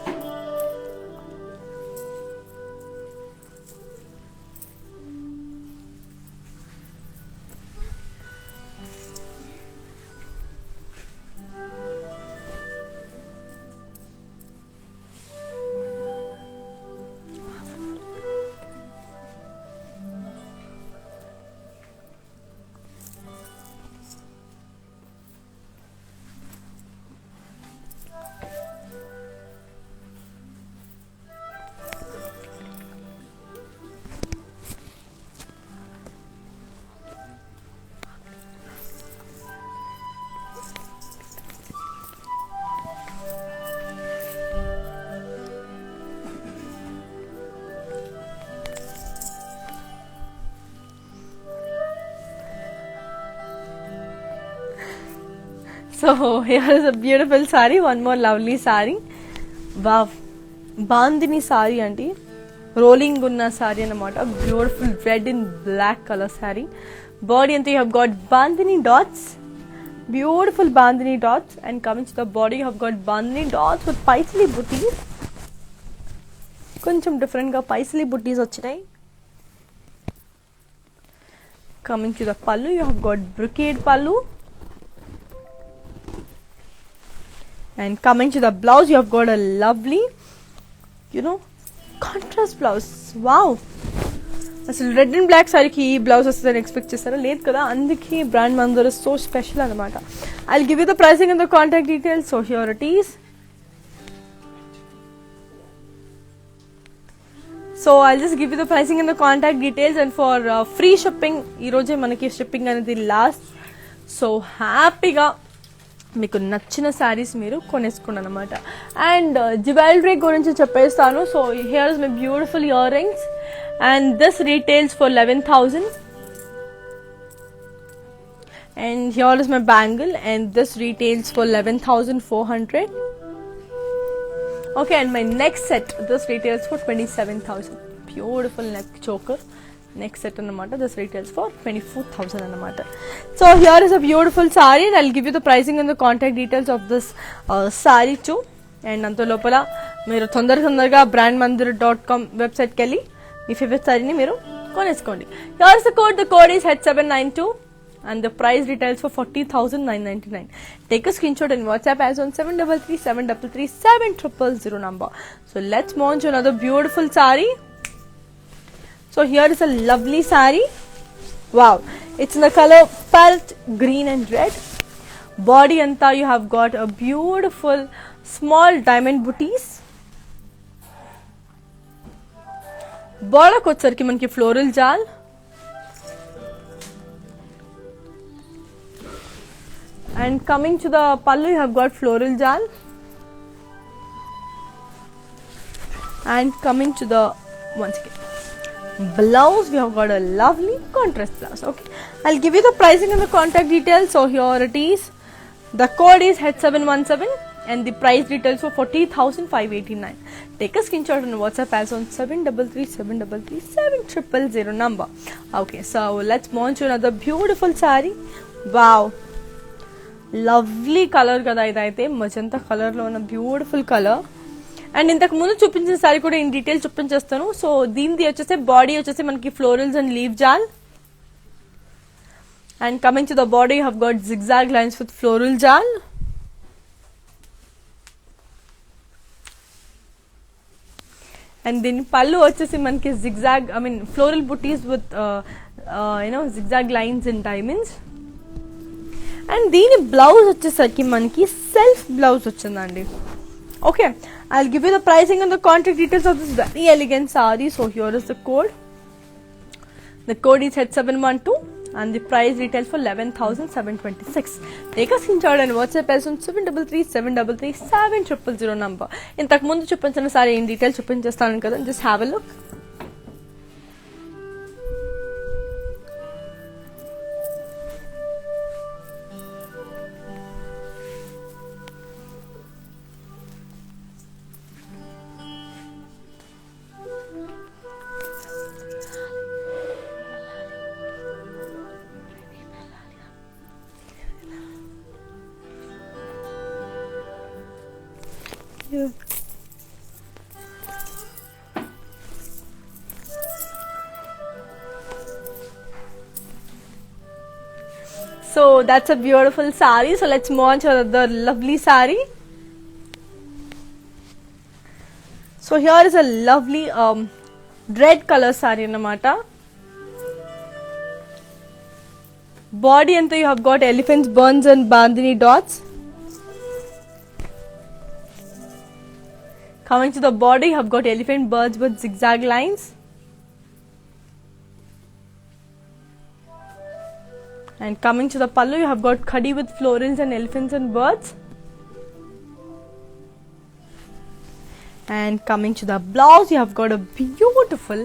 [SPEAKER 1] So here is a beautiful saree, one more lovely saree. Wow, bandini saree anti rolling unna saree anamata, beautiful red and black color saree. Body anta you have got bandini dots, beautiful bandini dots, and coming to the body you have got bandini dots with paisley booties. Koncham different ga paisley booties vachinayi. Coming to the pallu, you have got brocade pallu. And coming to the blouse, you have got a lovely, contrast blouse. Wow, అసలు red and black సారీకి ఈ blouse వస్తుందని expect చేస్తారా? లేదు కదా, అందుకే brand Mandar is so special అనమాట. I will give you the pricing and the contact details. So here it is. So I just give you the pricing and the contact details. And for free shipping, ఈరోజే మనకి shipping అనేది last. So హ్యాపీగా మీకు నచ్చిన శారీస్ మీరు కొనేసుకోండి అనమాట. And jewellery గురించి చెప్పేస్తాను. So here is my beautiful ear rings and this retails for 11,000. And here is my bangle and this retails for 11,400. Okay, and my next set, this retails for 27,000. Beautiful neck choker. Next set anamata, this retails for 24,000 anamata. So here is a beautiful saree and I'll give you the pricing and the contact details of this saree too. And anto lopala meeru tondaraga brandmandir.com website kelli ee favorite saree ni meeru koneskondi. Here is the code is H792 and the price retails for 40,999. Take a screenshot and WhatsApp as on 733-733-7000 number. So let's move on to another beautiful saree. So here is a lovely saree. Wow, it's in the color parrot green and red. Body anta you have got a beautiful small diamond booties. Border kochsarki manki floral jal. And coming to the pallu, you have got floral jal. And coming to the once again blouse, we have got a lovely contrast blouse. Okay, I'll give you the pricing and the contact details. So here it is. The code is H717 and the price details for 40,589. Take a screenshot and WhatsApp as on 733-733-7000 number. Okay, so let's move on to another beautiful saree. Wow. Lovely colour కదా ఇదైతే magenta colour లో ఉన్న beautiful colour. And ఇంతకు ముందు చూపించిన సారీ కూడా in detail చూపించేస్తాను. So దీనిది వచ్చేసి బాడీ వచ్చేసి మనకి florals and leave jaal. And coming to the body you have got zigzag lines with floral jaal. And దీని పళ్ళు వచ్చేసి మనకి zigzag floral butis with zigzag lines and diamonds. And దీని బ్లౌజ్ వచ్చేసరికి మనకి సెల్ఫ్ బ్లౌజ్ వచ్చిందండి. Okay, I'll give you the pricing and the contact details of this very elegant sari. So here is the code. The code is H712 and the price retails for 11,726. Take a screenshot and WhatsApp as on 733-733-7000 number. ఇంతకు ముందు చూపించిన sari in detail చూపించేస్తాను కదా, just have a look. So that's a beautiful saree. So let's move on to the lovely saree. So here is a lovely red color saree anamata. Body anta you have got elephants, burns and bandhani dots. Coming to the body, you have got elephant birds with zigzag lines. And coming to the pallu, you have got khadi with florals and elephants and birds. And coming to the blouse, you have got a beautiful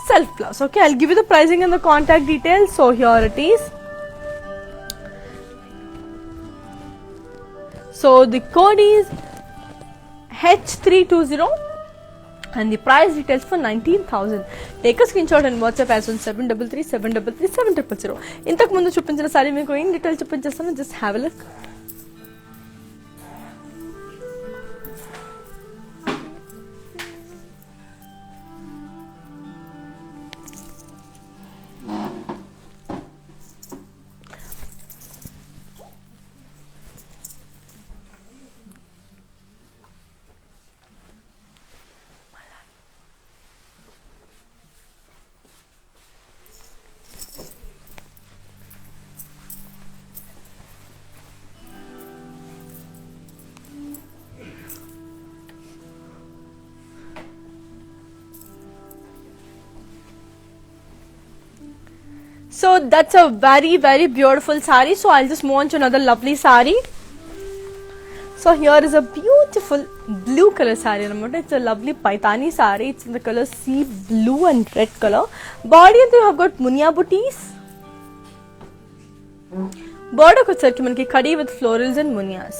[SPEAKER 1] self blouse. Okay, I'll give you the pricing and the contact details. So here it is. So the code is H320 and the price details for 19,000. Take a screenshot and WhatsApp as on 733-733-7000. ఇంతకు ముందు చూపించిన sorry మీకు in detail చూపించేస్తాను, just have a look. So that's a very beautiful saree. So I'll just move on to another lovely saree. So here is a beautiful blue color saree anamata. It's a lovely paitani saree. It's in the color sea blue and red color. Body and you have got munya booties. Border వచ్చేసరికి మనకి కడి with florals and munyas.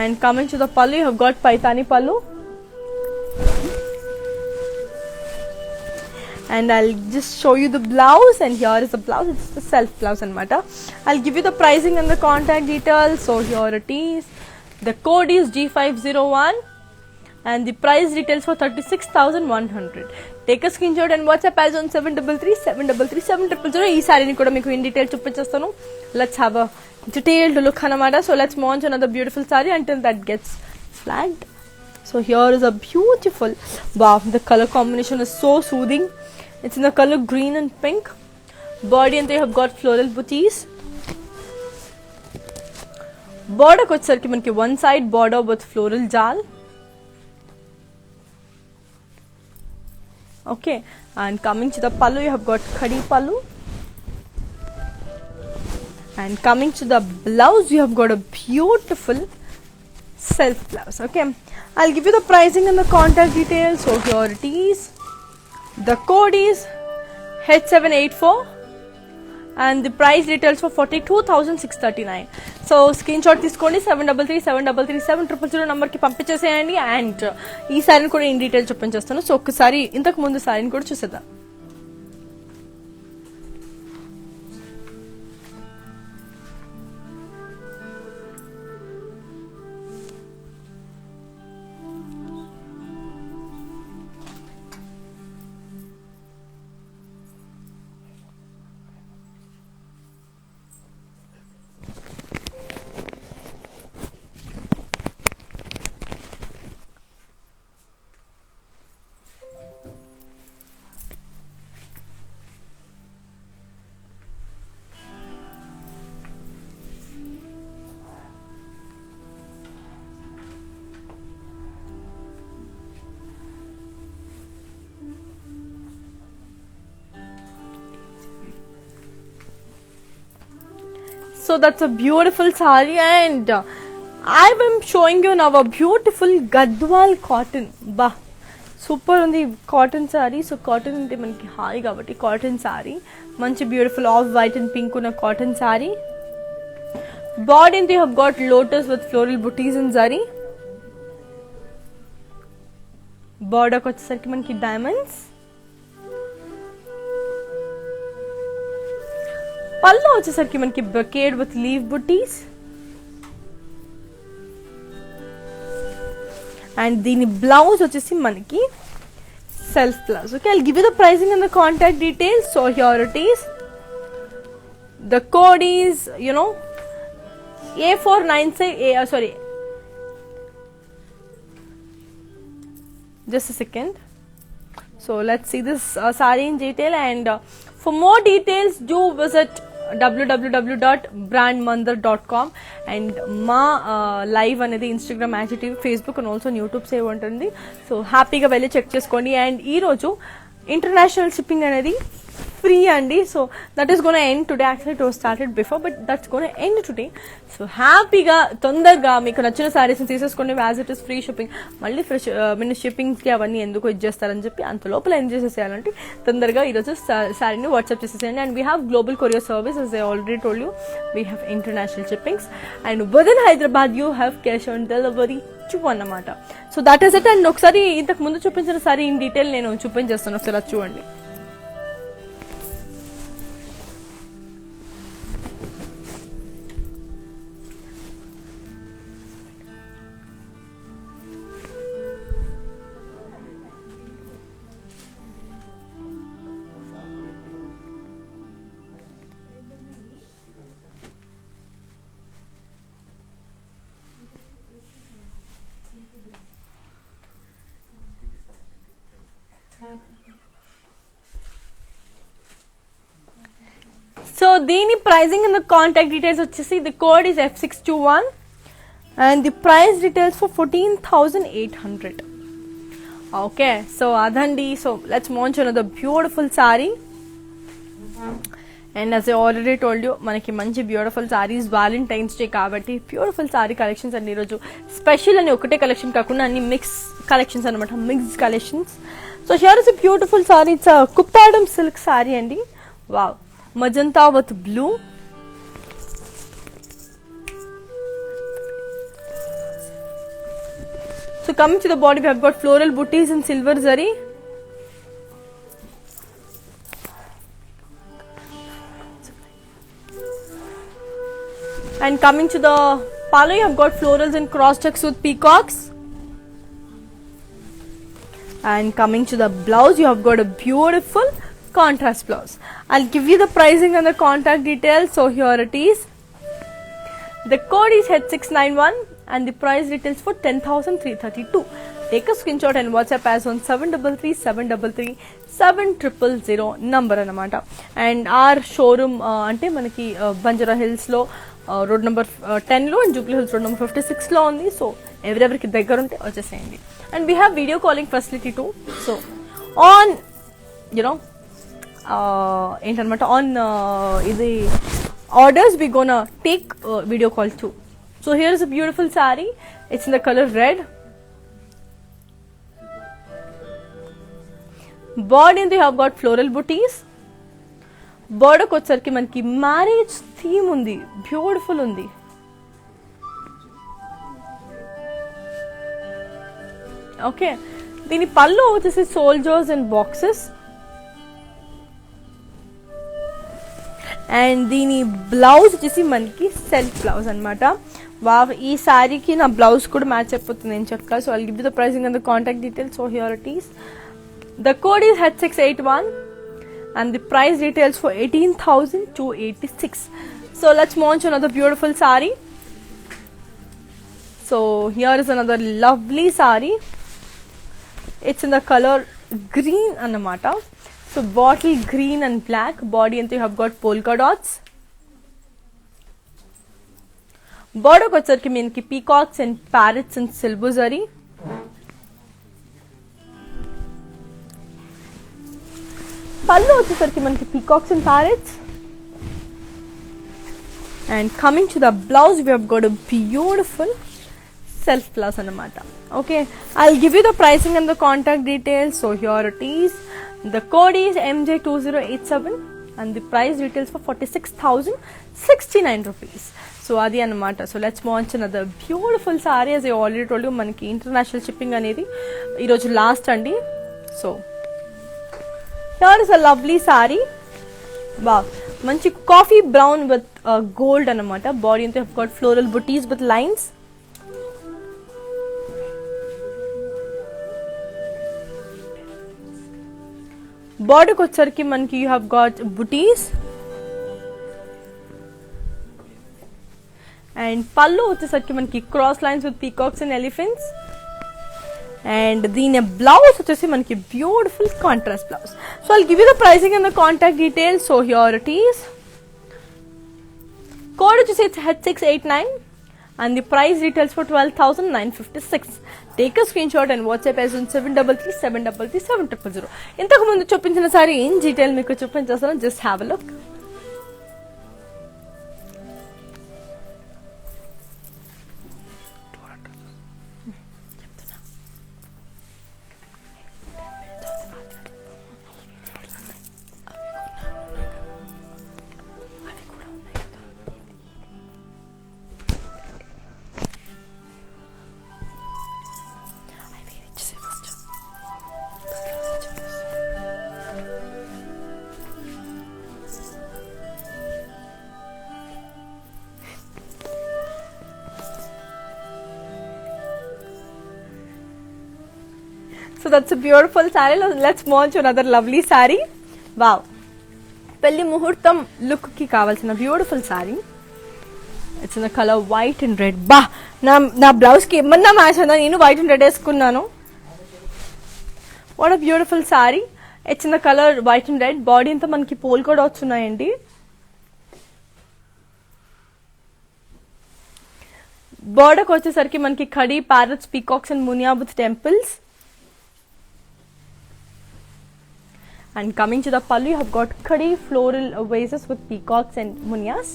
[SPEAKER 1] And coming to the pallu, you have got paitani pallu. And I'll just show you the blouse, and here is the blouse. It's the self blouse anamata. I'll give you the pricing and the contact details. So here it is. The code is G501 and the price details for 36,100. Take a screenshot and WhatsApp as on 733 733 700. Ee saree ni kuda meeku in detail chuppinchestanu. Let's have a detailed look anamata. So let's move on to another beautiful saree until that gets flagged. So here is a beautiful, wow, the color combination is so soothing. It's in the color green and pink. Body and they have got floral booties. Border వచ్చేసరికి మనకి one side border with floral jal. Okay, and coming to the pallu, you have got khadi pallu. And coming to the blouse, you have got a beautiful self blouse. Okay, I'll give you the pricing and the contact details. So here it is. The code is H784 and the price details for 42,639. So screenshot తీసుకోండి 733 number కి పంపించేసేయండి. And ఈ సారీని కూడా in detail చూపించేస్తాను. So ఒక్కసారి ఇంతకు ముందు సారీని కూడా చూసేద్దాం. So that's a beautiful saree, and I am showing you now a beautiful Gadwal cotton. Bah, super on the cotton saree. So cotton ante manaki hai kabatti cotton saree. Manchi beautiful off white and pink una cotton saree. Body and you have got lotus with floral booties and zari. Border వచ్చేసరికి మనకి diamonds. పల్లు వచ్చేసరికి మనకి brocade with leaf booties. And దీని blouse వచ్చేసి మనకి self blouse. Okay, I'll give you the pricing and the contact details. So here it is. The code is, A496, sorry. Just a second. So let's see this saree in detail, and for more details do visit www.brandmandar.com and ma live anedi Instagram, IGTV, Facebook and also YouTube save untundi. So happy ga velli check cheskondi. And ee roju international shipping anedi free andi. So that is going to end today. Actually it was started before, but that's going to end today. So happy ga tondarga meeku nachina sarees ni teeseskondi. As it is free shipping, malli fresh mini shipping ki avanni enduko ichestarani cheppi anta lopala enjoy cheseyalante tondarga ee roju saree ni WhatsApp cheseseyandi. And we have global courier service, as I already told you. We have international shippings, and within Hyderabad you have cash on delivery అన్నమాట. So that is it. And ఒకసారి ఇంతకు ముందు చూపించిన sari in detail నేను చూపించేస్తాను, ఒకసారి అది చూడండి. So దీని pricing and the contact details వచ్చేసి the code is F621 and the price details for 14,800. Okay, so అదండి. So let's move on to another beautiful saree. And as I already told you మనకి మంచి beautiful saris valentine's day కాబట్టి beautiful sari collections అండి ఈరోజు. Special అని ఒకటే collection కాకుండా అన్ని మిక్స్ కలెక్షన్స్ అనమాట, mixed collections. So here is a beautiful sari, it's Kuppadam silk sari అండి. Wow, magenta with blue. So coming to the body, we have got floral booties in silver zari. And coming to the pallu, you have got florals and cross checks with peacocks. And coming to the blouse, you have got a beautiful contrast blouse. I'll give you the pricing and the contact details. So here it is. The code is H691 and the price retails for 10,332. Take a screenshot and WhatsApp as on 733-733-7000 number anamata. And our showroom ante manaki Banjara Hills lo road number 10 lo and Jubilee Hills road number 56 lo undi. So everyki దగ్గర ఉంటే వచ్చేసేయండి. And we have video calling facility too. So on ఏంటన్నమాట on ఇది orders we gonna take video call too. So here is a beautiful saree. It's in the color red. Body and they have got floral booties. Border వచ్చరికి మనకి marriage theme ఉంది, beautiful ఉంది. Okay, దీని పళ్ళు వచ్చేసి soldiers and boxes. And దీని blouse వచ్చేసి మనకి self blouse అనమాట. వావ్, ఈ శారీకి నా బ్లౌజ్ కూడా మ్యాచ్ అయిపోతుంది నేను చెప్తా. So I'll give you the pricing and the contact details. So here it is. The code is H681 and the price retails for 18,286. So let's launch another beautiful saree. So here is another lovely saree. It's in the color green anamata. So bottle green and black. Body and you have got polka dots. Border వచ్చరికి మనకి peacocks and parrots and silver zari. పళ్ళు వచ్చేసరికి మనకి peacocks and parrots. And coming to the blouse, we have got a beautiful self blouse anamata. Okay, I'll give you the pricing and the contact details. So here it is. The code is MJ2087 and the price retails for 46,069 rupees. So adi anamata. So let's launch another beautiful saree. As I already told you, manaki international shipping anedi ee roju last andi. So here is a lovely saree. Wow, manchi coffee brown with gold anamata. Body ante have got floral booties with lines. Border వచ్చరికి మనకి you have got booties. And పళ్ళు వచ్చేసరికి మనకి cross lines with peacocks and elephants. And దీని blouse వచ్చేసి మనకి beautiful contrast blouse. So I'll give you the pricing and the contact details. So here it is. Code వచ్చేసి H689 and the price retails for 12,956. Take a screenshot and WhatsApp as on 733-733-7000. ఇంతకు ముందు చూపించిన sari in detail మీకు చూపించేస్తాను. Just have a look. So that's a beautiful saree. Let's move to another lovely saree. Wow, pelli muhurtam look ki kavalsina beautiful saree. It's in the color white and red. Ba na blouse ki emanna match anda, nenu white and red eskunnanu. What a beautiful saree. It's in the color white and red. Body anta manki polka dots unnayandi. Border వచ్చేసరికి మనకి khadi, parrots, peacocks and munia with temples. And coming to the pallu, you have got khadi floral vases with peacocks and munyas.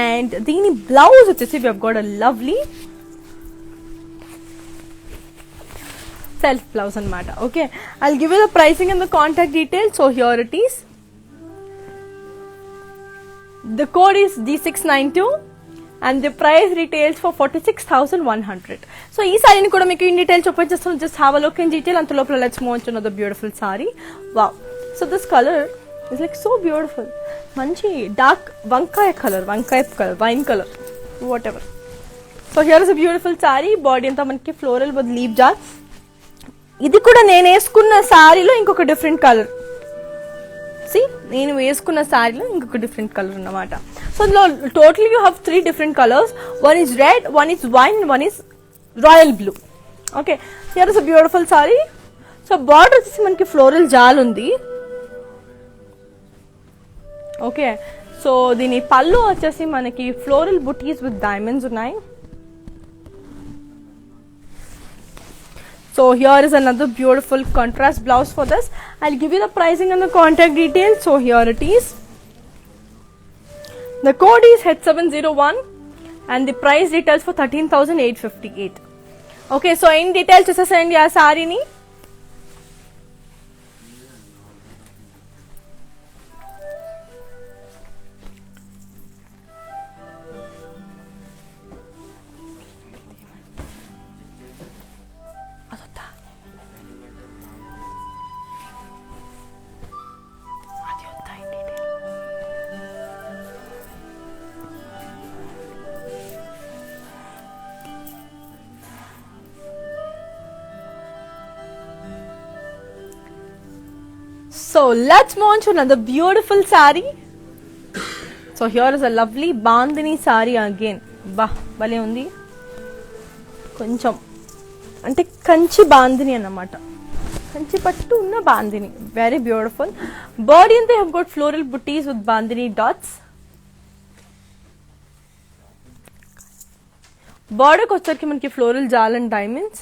[SPEAKER 1] And దీని blouse వచ్చేసి we have got a lovely self blouse అనమాట. Okay, I'll give you the pricing and the contact details. So here it is. The code is D692 and the price retails for 46,100. So ee saree ni kuda meeku in detail chupachestam. Just have a look in detail and lopala let's move on to another beautiful saree. Wow, so this color is like so beautiful. Manchi dark vankaya color, wine color, whatever. So here is a beautiful saree. Body anta manki floral with leaf jar. ఇది కూడా నేను వేసుకున్న సారీలో ఇంకొక different colour. See, నేను వేసుకున్న సారీలో ఇంకొక డిఫరెంట్ కలర్ అన్నమాట. So total you have 3 different colours. One is red, one is wine, one is royal blue. Okay, here is a beautiful sari. So border వచ్చేసి మనకి ఫ్లోరల్ జాల్ ఉంది. ఓకే, సో దీని పళ్ళు వచ్చేసి మనకి ఫ్లోరల్ బుటీస్ విత్ డైమండ్స్ ఉన్నాయి. So here is another beautiful contrast blouse for this. I'll give you the pricing and the contact details. So here it is. The code is H701 and the price retails for 13,858. Okay, so in detail chusesandi aa saree ni. So let's move on to another beautiful saree. So here is a lovely bandhani saree again. Bale undi. Koncham ante kanchi bandhani annamata. Kanchi pattu unna bandhani. Very beautiful. Body and they have got floral booties with bandhani dots. Border ko వచ్చరికి మనకి floral jal and diamonds.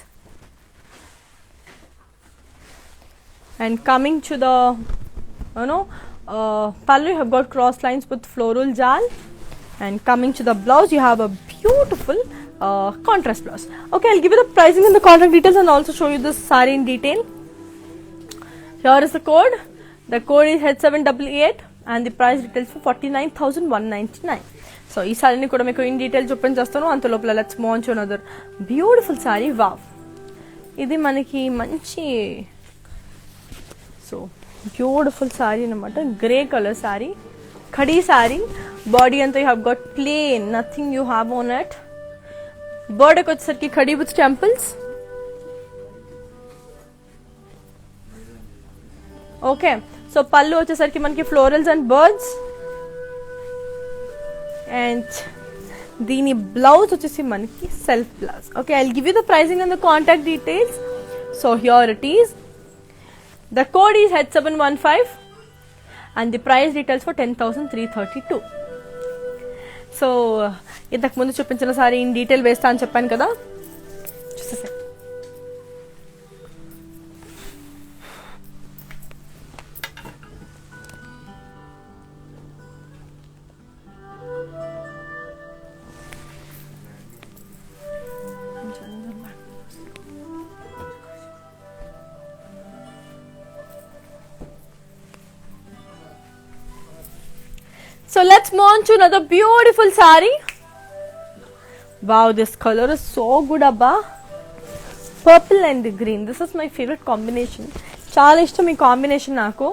[SPEAKER 1] And coming to the pallu, you have got cross lines with floral jal. And coming to the blouse, you have a beautiful contrast blouse. Okay, I'll give you the pricing and the contact details and also show you this saree in detail. Here is the code. The code is H788 and the price retails for 49,199. So ee saree ni kuda meeku in detail చూపించేస్తాను. అంత లోపల let's move on to another beautiful saree. Wow, ఇది మనకి మంచి so beautiful saree anamata. Grey color saree, khadi saree. Body anta you have got plain, nothing you have on it. Border ko వచ్చేసరికి khadi with temples. Okay, so pallu వచ్చేసరికి మనకి florals and birds. And దీని blouse వచ్చేసి మనకి self blouse. Okay, I'll give you the pricing and the contact details. So here it is. The code is H715 and the price retails for 10,332. So ఇంతకు ముందు చూపించిన sari in detail వేస్తా అని చెప్పాను కదా, చూసేసే. So let's move on to another beautiful saree. Wow, this color is so good abba. Purple and green. This is my favorite combination. Chaala ishtam ee combination naaku.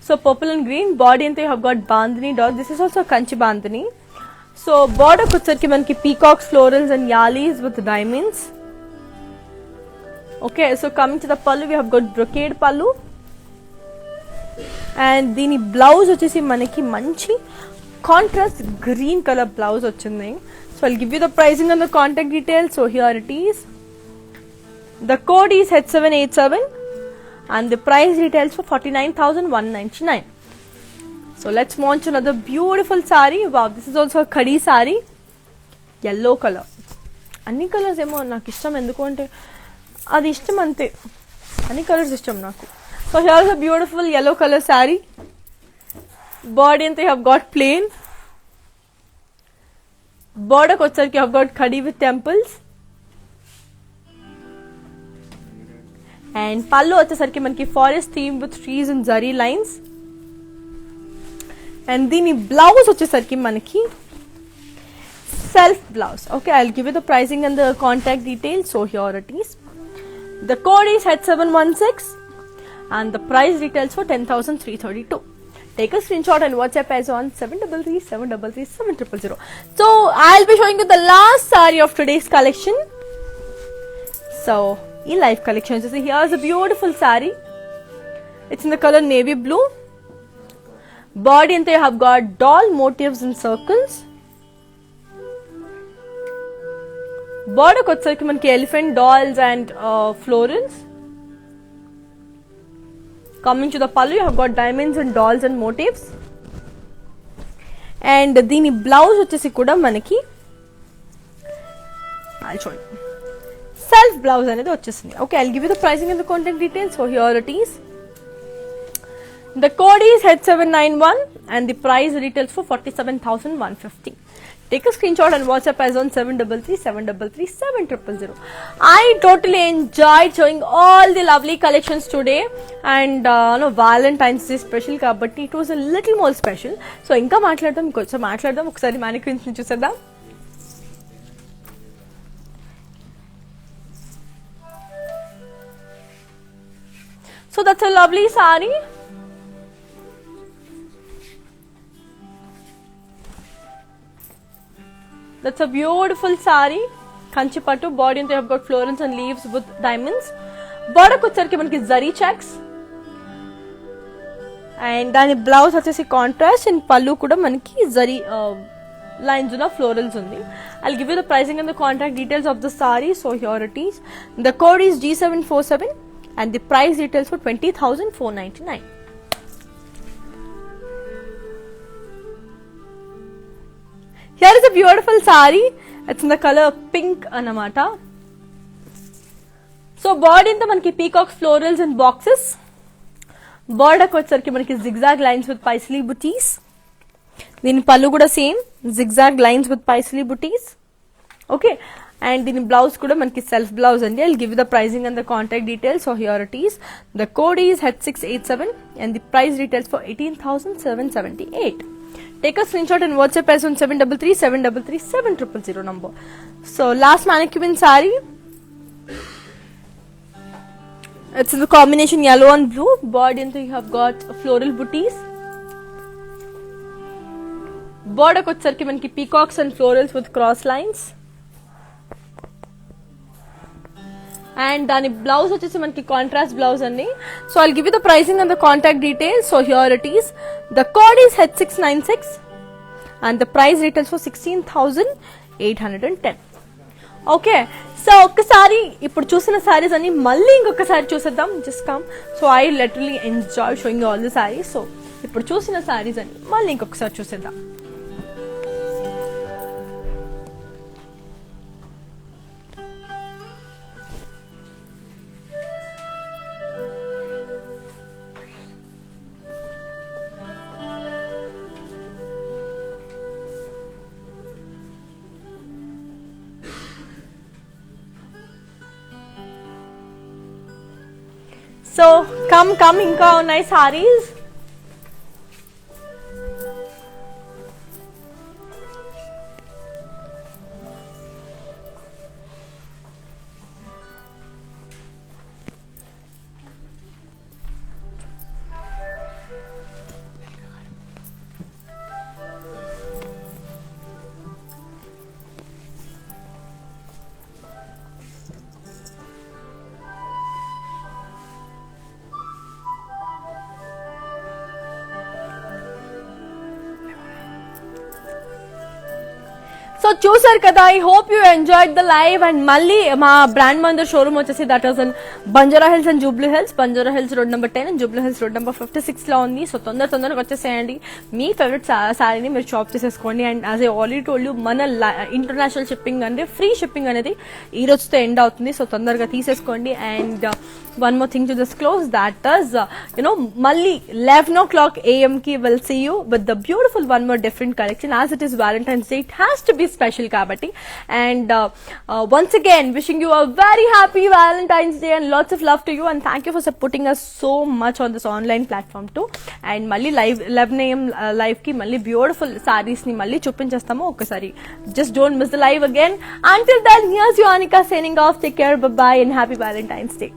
[SPEAKER 1] So purple and green. Body ante you have got bandhani dot. This is also a kanchi bandhani. So border kucharki manki peacocks, florals and yalis with diamonds. Okay, so coming to the pallu, we have got brocade pallu. And dini blouse vachesi manaki manchi contrast green color blouse ochindi. So I'll give you the pricing and the contact details. So here it is. The code is H787 and the price retails for 49,199. So let's move on to another beautiful saree. Wow, this is also a khadi saree. Yellow color. Anni colors emo naaku ishtam enduku ante adi ishtam ante. Anni colors ishtam naaku. So So here's a beautiful yellow color saree. Body and you have got plain. Border kochar you have got khadi with temples. And pallu వచ్చేసరికి మనకి forest theme with trees and zari lines. And దీని blouse వచ్చేసరికి మనకి self blouse. Okay, I'll give you the pricing and the contact details. So here it is. The code is H716 and the price retails for 10,332. Take a screenshot and WhatsApp us on 733-733-7000. So I'll be showing you the last saree of today's collection. So in live collection, so here's a beautiful saree. It's in the color navy blue. Body and you have got doll motifs in circles. Border kochesariki manaki elephant dolls and florals. Coming to the pallu, you have got diamonds and dolls and motifs. And dini blouse vachesi kuda manaki I'll show you. Self blouse anedi vachesindi. Okay, I'll give you the pricing and the contact details. So here it is. The code is H791 and the price retails for 47,150. Take a screenshot and WhatsApp us on 733-733-7000. I totally enjoyed showing all the lovely collections today, and Valentine's Day special kabatti it was a little more special. So inka maatladam okkari mannequins ni chusedam. So that's a lovely saree. That's a beautiful saree. Kanchi pattu. Body and they have got florals and leaves with diamonds. Border kochesariki manaki zari checks. And dani blouse vachesi contrast and pallu kuda manaki zari lines una florals undi. I'll give you the pricing and the contact details of the saree. So here it is. The code is G747 and the price details for 20,499. Here is a beautiful saree. It's in the color pink anamata. So body into manaki peacock florals and boxes. Border kochesariki manaki zigzag lines with paisley booties. Dini pallu kuda same zigzag lines with paisley booties. Okay, and dini blouse kuda manaki self blouse andi. I'll give you the pricing and the contact details. So here it is. The code is H687 and the price retails for 18,778. Take a screenshot and WhatsApp us on 733-733-7000 number. So last mannequin saree. It's in the combination yellow and blue. Body and you have got floral booties. Border kochesariki manaki peacocks and florals with cross lines. And dani blouse vachesi manaki contrast blouse andi. So I'll give you the pricing and the contact details. So here it is. The code is H696 and the price retails for 16,810. Okay, so ఒక్కసారి ఇప్పుడు చూసిన sarees అన్ని మళ్ళీ ఇంకొకసారి చూసేద్దాం. Just come. So I literally enjoy showing you all the sarees. So ఇప్పుడు చూసిన sarees అన్ని మళ్ళీ ఇంకొకసారి చూసేద్దాం. So come ఇంకా ఉన్నాయి sarees. సో చూసారు కదా, I hope you enjoyed the live. And మళ్ళీ మా బ్రాండ్ మందర్ షోరూమ్ వచ్చేసి that is in Banjara hills and Jubilee hills. Banjara Hills road number 10 and Jubilee Hills road number 56 లో ఉంది. సో తొందరగా వచ్చేసేయండి, మీ ఫేవరెట్ శారీని మీరు షాప్ చేసేసుకోండి. And as I already told you, మన ఇంటర్నేషనల్ షిప్పింగ్ అంటే ఫ్రీ షిప్పింగ్ అనేది ఈ రోజుతో ఎండ్ అవుతుంది. సో తొందరగా తీసేసుకోండి. And one more thing to disclose, that is malli 11 o'clock am ki will see you with the beautiful one more different collection, as it is Valentine's Day. It has to be special kabatti. And once again wishing you a very happy Valentine's Day and lots of love to you, and thank you for supporting us so much on this online platform too. And malli live 11 am live ki malli beautiful sarees ni malli chupinchestamu okasari. Just don't miss the live again. Until then, here's you Anika signing off. Take care, bye bye, and happy Valentine's Day.